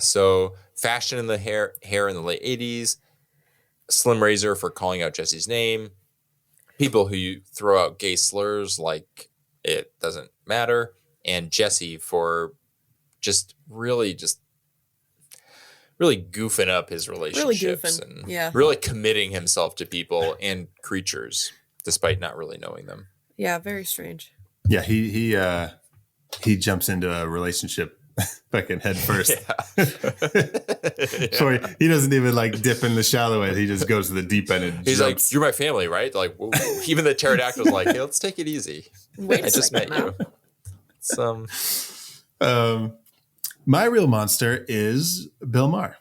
So fashion in the hair in the late 80s, Slim Razor for calling out Jesse's name, people who throw out gay slurs like it doesn't matter, and Jesse for really goofing up his relationships and really committing himself to people and creatures despite not really knowing them. Yeah, very strange. Yeah, he jumps into a relationship fucking head first. So he doesn't even like dip in the shallow end. He just goes to the deep end and he's jumps. like, "You're my family, right?" Like, whoa. Even the pterodactyl's like, "Hey, let's take it easy. Wait I just met you." My real monster is Bill Maher.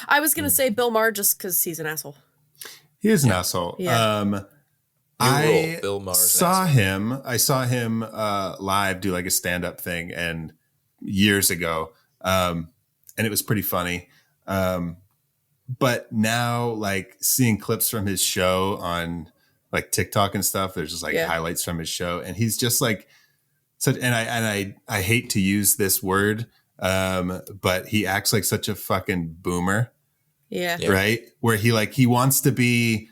I was gonna say Bill Maher just because he's an asshole. He is an asshole. Yeah. I Bill Maher's saw him live do like a stand-up thing and years ago. And it was pretty funny. But now like seeing clips from his show on like TikTok and stuff, there's just like highlights from his show. And he's just like such, and I hate to use this word, but he acts like such a fucking boomer. Yeah. Right. Where he wants to be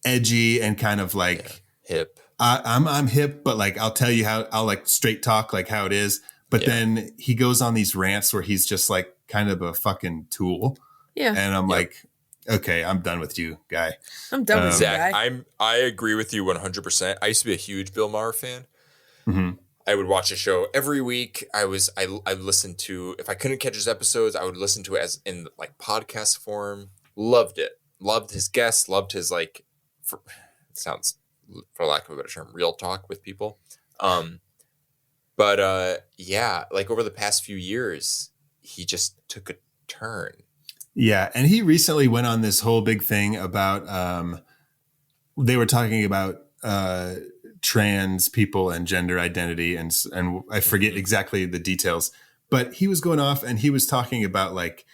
edgy and kind of like hip. I'm hip, but like I'll tell you how I'll like straight talk like how it is. But then he goes on these rants where he's just like kind of a fucking tool. Yeah. And I'm like, okay, I'm done with you, guy. I'm done with you, Zach, guy. I agree with you 100%. I used to be a huge Bill Maher fan. Mm-hmm. I would watch a show every week. I listened to, if I couldn't catch his episodes, I would listen to it as in like podcast form. Loved it. Loved his guests. Loved his sounds, for lack of a better term, real talk with people. But yeah, like over the past few years, he just took a turn. Yeah, and he recently went on this whole big thing about they were talking about trans people and gender identity, and I forget exactly the details, but he was going off and he was talking about like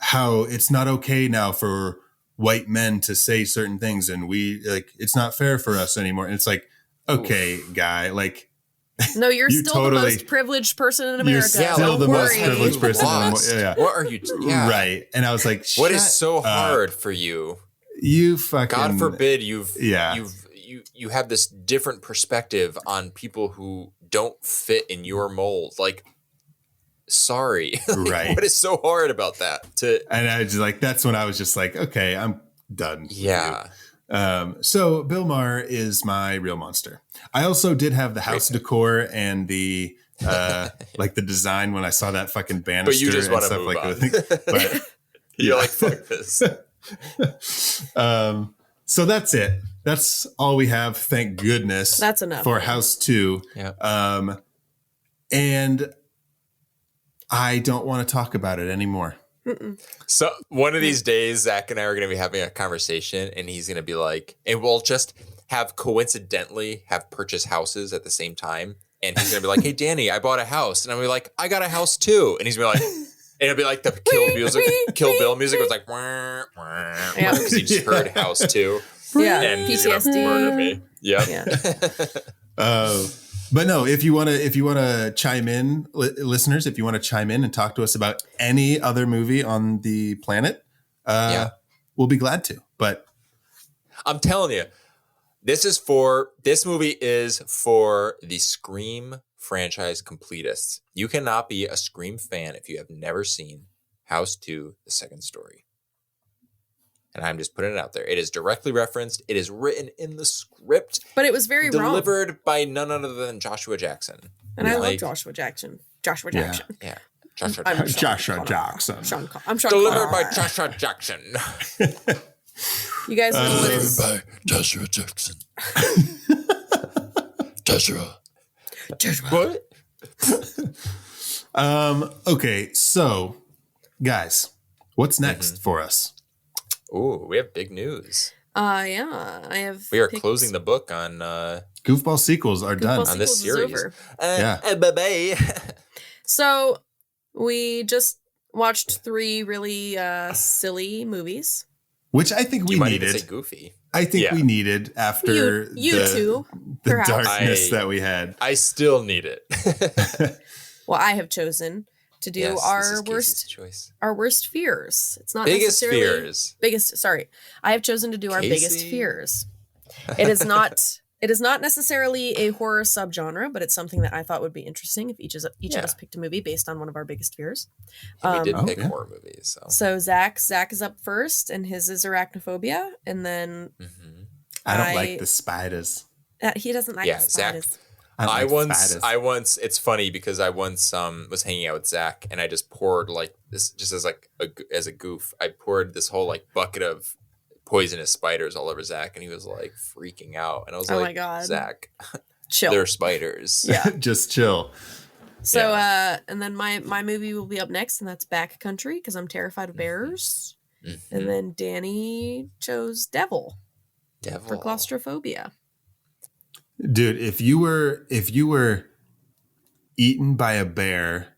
how it's not okay now for white men to say certain things, and we like it's not fair for us anymore. And it's like, okay, guy, like. No, you're You still totally- the most priprileged person in America. You're still Don't the most worry. privileged person. Yeah. What are you? Yeah. Right. And I was like, What is shut so up. hard for you? You fucking. God forbid you have this different perspective on people who don't fit in your mold. Like, sorry. Right. What is so hard about that? And I was just like, that's when I was just like, okay, I'm done. with Yeah. you. So Bill Maher is my real monster. I also did have the house decor and the like the design when I saw that fucking banister. But you just and want to stuff move like on. that. But, You're like, fuck this. so that's it. That's all we have. Thank goodness. That's enough. for House 2. Yeah. And I don't want to talk about it anymore. So one of these days, Zach and I are going to be having a conversation, and he's going to be like, and we'll just have coincidentally have purchased houses at the same time. And he's going to be like, hey, Danny, I bought a house. And I'll be like, I got a house too. And he's going to be like, and it'll be like the Kill Bill music was like, because he just heard House 2. Yeah, And he's going to PTSD. murder me. Yep. Yeah. But no, if you want to chime in, listeners, if you want to chime in and talk to us about any other movie on the planet, we'll be glad to. But I'm telling you, this movie is for the Scream franchise completists. You cannot be a Scream fan if you have never seen House 2, The Second Story. And I'm just putting it out there. It is directly referenced. It is written in the script. But it was very wrong. Delivered by none other than Joshua Jackson. And I love Joshua Jackson. Joshua Jackson. Yeah. Joshua I'm Jackson. Joshua Jackson. I'm Sean Delivered Connery. by Joshua Jackson. You guys know what is by Joshua Jackson. Joshua. What? Okay, so guys, what's next for us? Ooh, we have big news. yeah, I have. We are closing the book on Goofball sequels are done. on this Sequels is series. over. Bye-bye. So we just watched 3 really silly movies. Which I think we You might even needed. say goofy. I think Yeah. we needed after You the, two, the perhaps. darkness that we had. I still need it. Well, I have chosen to do Yes, this our is Casey's worst choice. fears. It's not Biggest necessarily fears. Sorry, I have chosen to do our biggest Casey? fears. It is not. It is not necessarily a horror subgenre, but it's something that I thought would be interesting if each of us picked a movie based on one of our biggest fears. We did pick yeah. horror movies, so. So Zach is up first, and his is arachnophobia, and then I don't like the spiders. he doesn't like Yeah, the Zach. spiders. I like spiders. It's funny because I once was hanging out with Zach, and I just poured like this, just as like as a goof, I poured this whole like bucket of poisonous spiders all over Zach, and he was like freaking out, and I was Oh like, my God. Zach, Chill. they're spiders. Yeah. Just chill. So and then my movie will be up next, and that's Backcountry because I'm terrified of bears. And then Danny chose Devil for claustrophobia. Dude, if you were eaten by a bear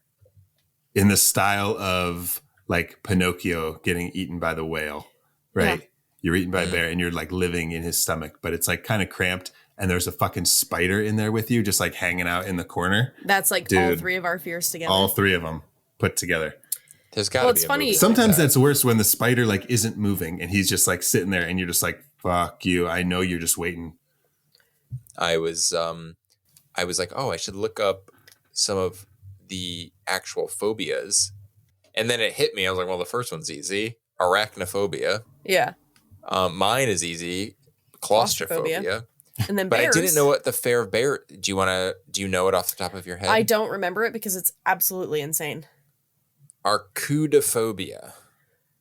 in the style of like Pinocchio getting eaten by the whale, right? Yeah. You're eaten by a bear and you're like living in his stomach, but it's like kind of cramped and there's a fucking spider in there with you just like hanging out in the corner. That's like Dude, all 3 of our fears together. All 3 of them put together. There's got to Well, be it's a funny. movie like Sometimes that. that's worse when the spider like isn't moving and he's just like sitting there and you're just like, fuck you. I know you're just waiting. I was like, oh, I should look up some of the actual phobias. And then it hit me. I was like, well, the first one's easy. Arachnophobia. Yeah. Mine is easy. Claustrophobia. And then But bears. I didn't know what the fear of bear. Do you know it off the top of your head? I don't remember it because it's absolutely insane. Arachnophobia.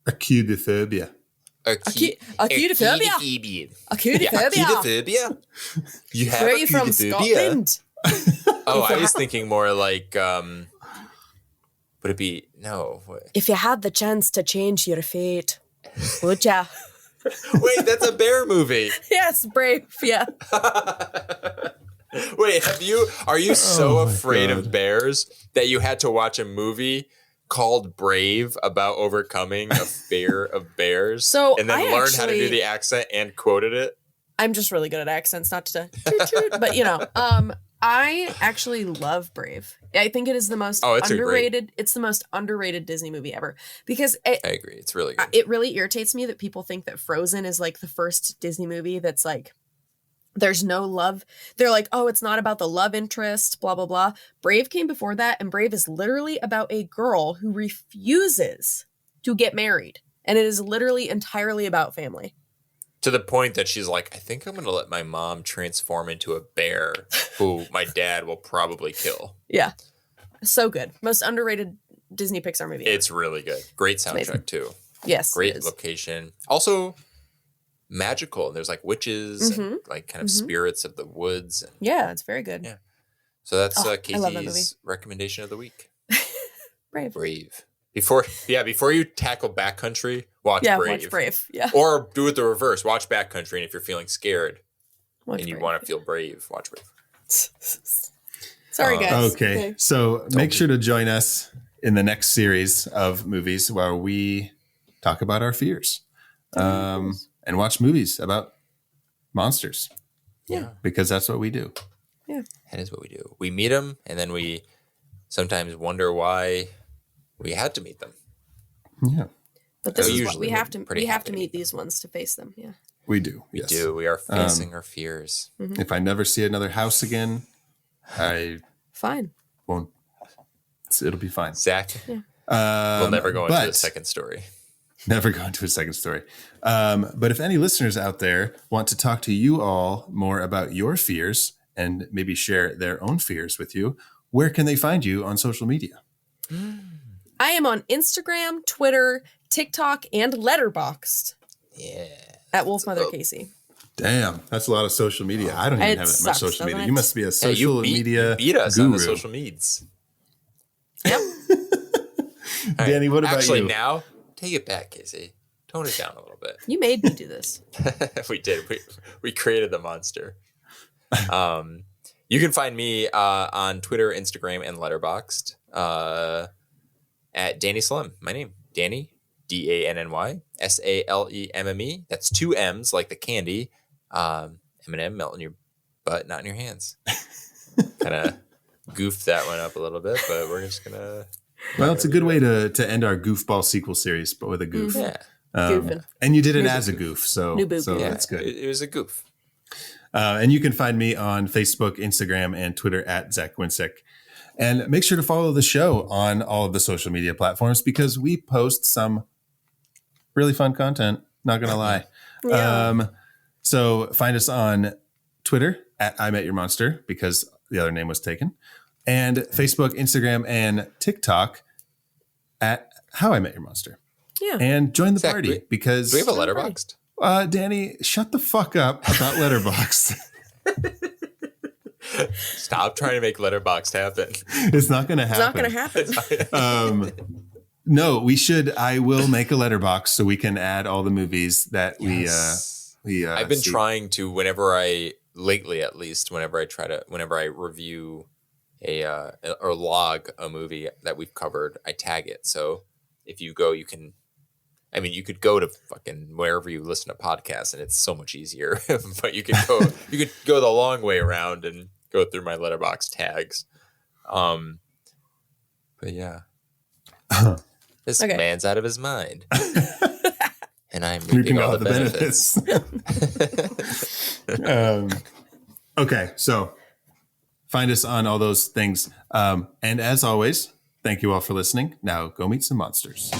Acutiphobia. Acutiphobia. Acutiphobia. You have Where are you from, Scotland? Oh, I was thinking more like, would it be, no. What? If you had the chance to change your fate, would ya? Wait, that's a bear movie. Yes, Brave, yeah. Wait, are you so afraid God. of bears that you had to watch a movie called Brave about overcoming a fear of bears? So and then I learned how to do actually- the accent and quoted it? I'm just really good at accents, not to toot toot, but I actually love Brave. I think it is the most underrated. It's the most underrated Disney movie ever because I agree. It's really good. It really irritates me that people think that Frozen is like the first Disney movie that's like there's no love. They're like, oh, it's not about the love interest, blah blah blah. Brave came before that, and Brave is literally about a girl who refuses to get married, and it is literally entirely about family. To the point that she's like, I think I'm going to let my mom transform into a bear who my dad will probably kill. Yeah. So good. Most underrated Disney Pixar movie ever. It's really good. Great soundtrack, too. Yes. Great location. Also magical. There's like witches and like kind of spirits of the woods. And, yeah, it's very good. Yeah. So that's I love that movie. Casey's recommendation of the week. Brave. Before you tackle Backcountry, watch Brave. Watch Brave. Yeah. Or do it the reverse. Watch Backcountry, and if you're feeling scared Watch and you Brave. want to feel brave, watch Brave. Sorry, guys. Okay. So make sure to join us in the next series of movies where we talk about our fears and watch movies about monsters. Yeah. Because that's what we do. Yeah. That is what we do. We meet them, and then we sometimes wonder why we had to meet them. Yeah. But this is what usually we have to. pretty We have happy to to meet meet thes ones to face them. Yeah. We do. We Yes. do. We are facing our fears. If I never see another house again, I Fine. won't. It'll be fine. Zach, we'll never go into the second story. Never go into a second story. But if any listeners out there want to talk to you all more about your fears and maybe share their own fears with you, where can they find you on social media? I am on Instagram, Twitter, TikTok, and Letterboxd. Yeah. At Wolfmother Casey. Damn, that's a lot of social media. I don't even It have that sucks, much social doesn't media. it? You must be a You social media beat us guru. on the social medias. Yep. Danny, what about Actually, you? now, take it back, Casey. Tone it down a little bit. You made me do this. We did. We created the monster. You can find me on Twitter, Instagram, and Letterboxd at Danny Slim. My name, Danny, Danny, Salemme. That's 2 M's like the candy. M&M melt in your butt, not in your hands. Kind of goofed that one up a little bit, but we're just going to... Well, it's a good way to end our Goofball Sequel series, but with a goof. Yeah. Goofing. And you did it as a goof, so New boob. so Yeah. that's good. It was a goof. And you can find me on Facebook, Instagram, and Twitter at Zach Winsick. And make sure to follow the show on all of the social media platforms because we post some really fun content, not going to lie. Yeah. So find us on Twitter at I Met Your Monster because the other name was taken. And Facebook, Instagram, and TikTok at How I Met Your Monster. Yeah. And join the Zach, party because... Do we have a Letterboxd? Danny, shut the fuck up about Letterboxd. Stop trying to make Letterboxd happen. It's not going to It's happen. not going to happen. No, we should. I will make a letterbox so we can add all the movies that we. I've been see. trying to whenever I review or log a movie that we've covered, I tag it. So if you go, you could go to fucking wherever you listen to podcasts and it's so much easier, but you could go the long way around and go through my Letterboxd tags. But yeah, this man's out of his mind. And I'm reaping all the benefits. Okay, so find us on all those things. And as always, thank you all for listening. Now go meet some monsters.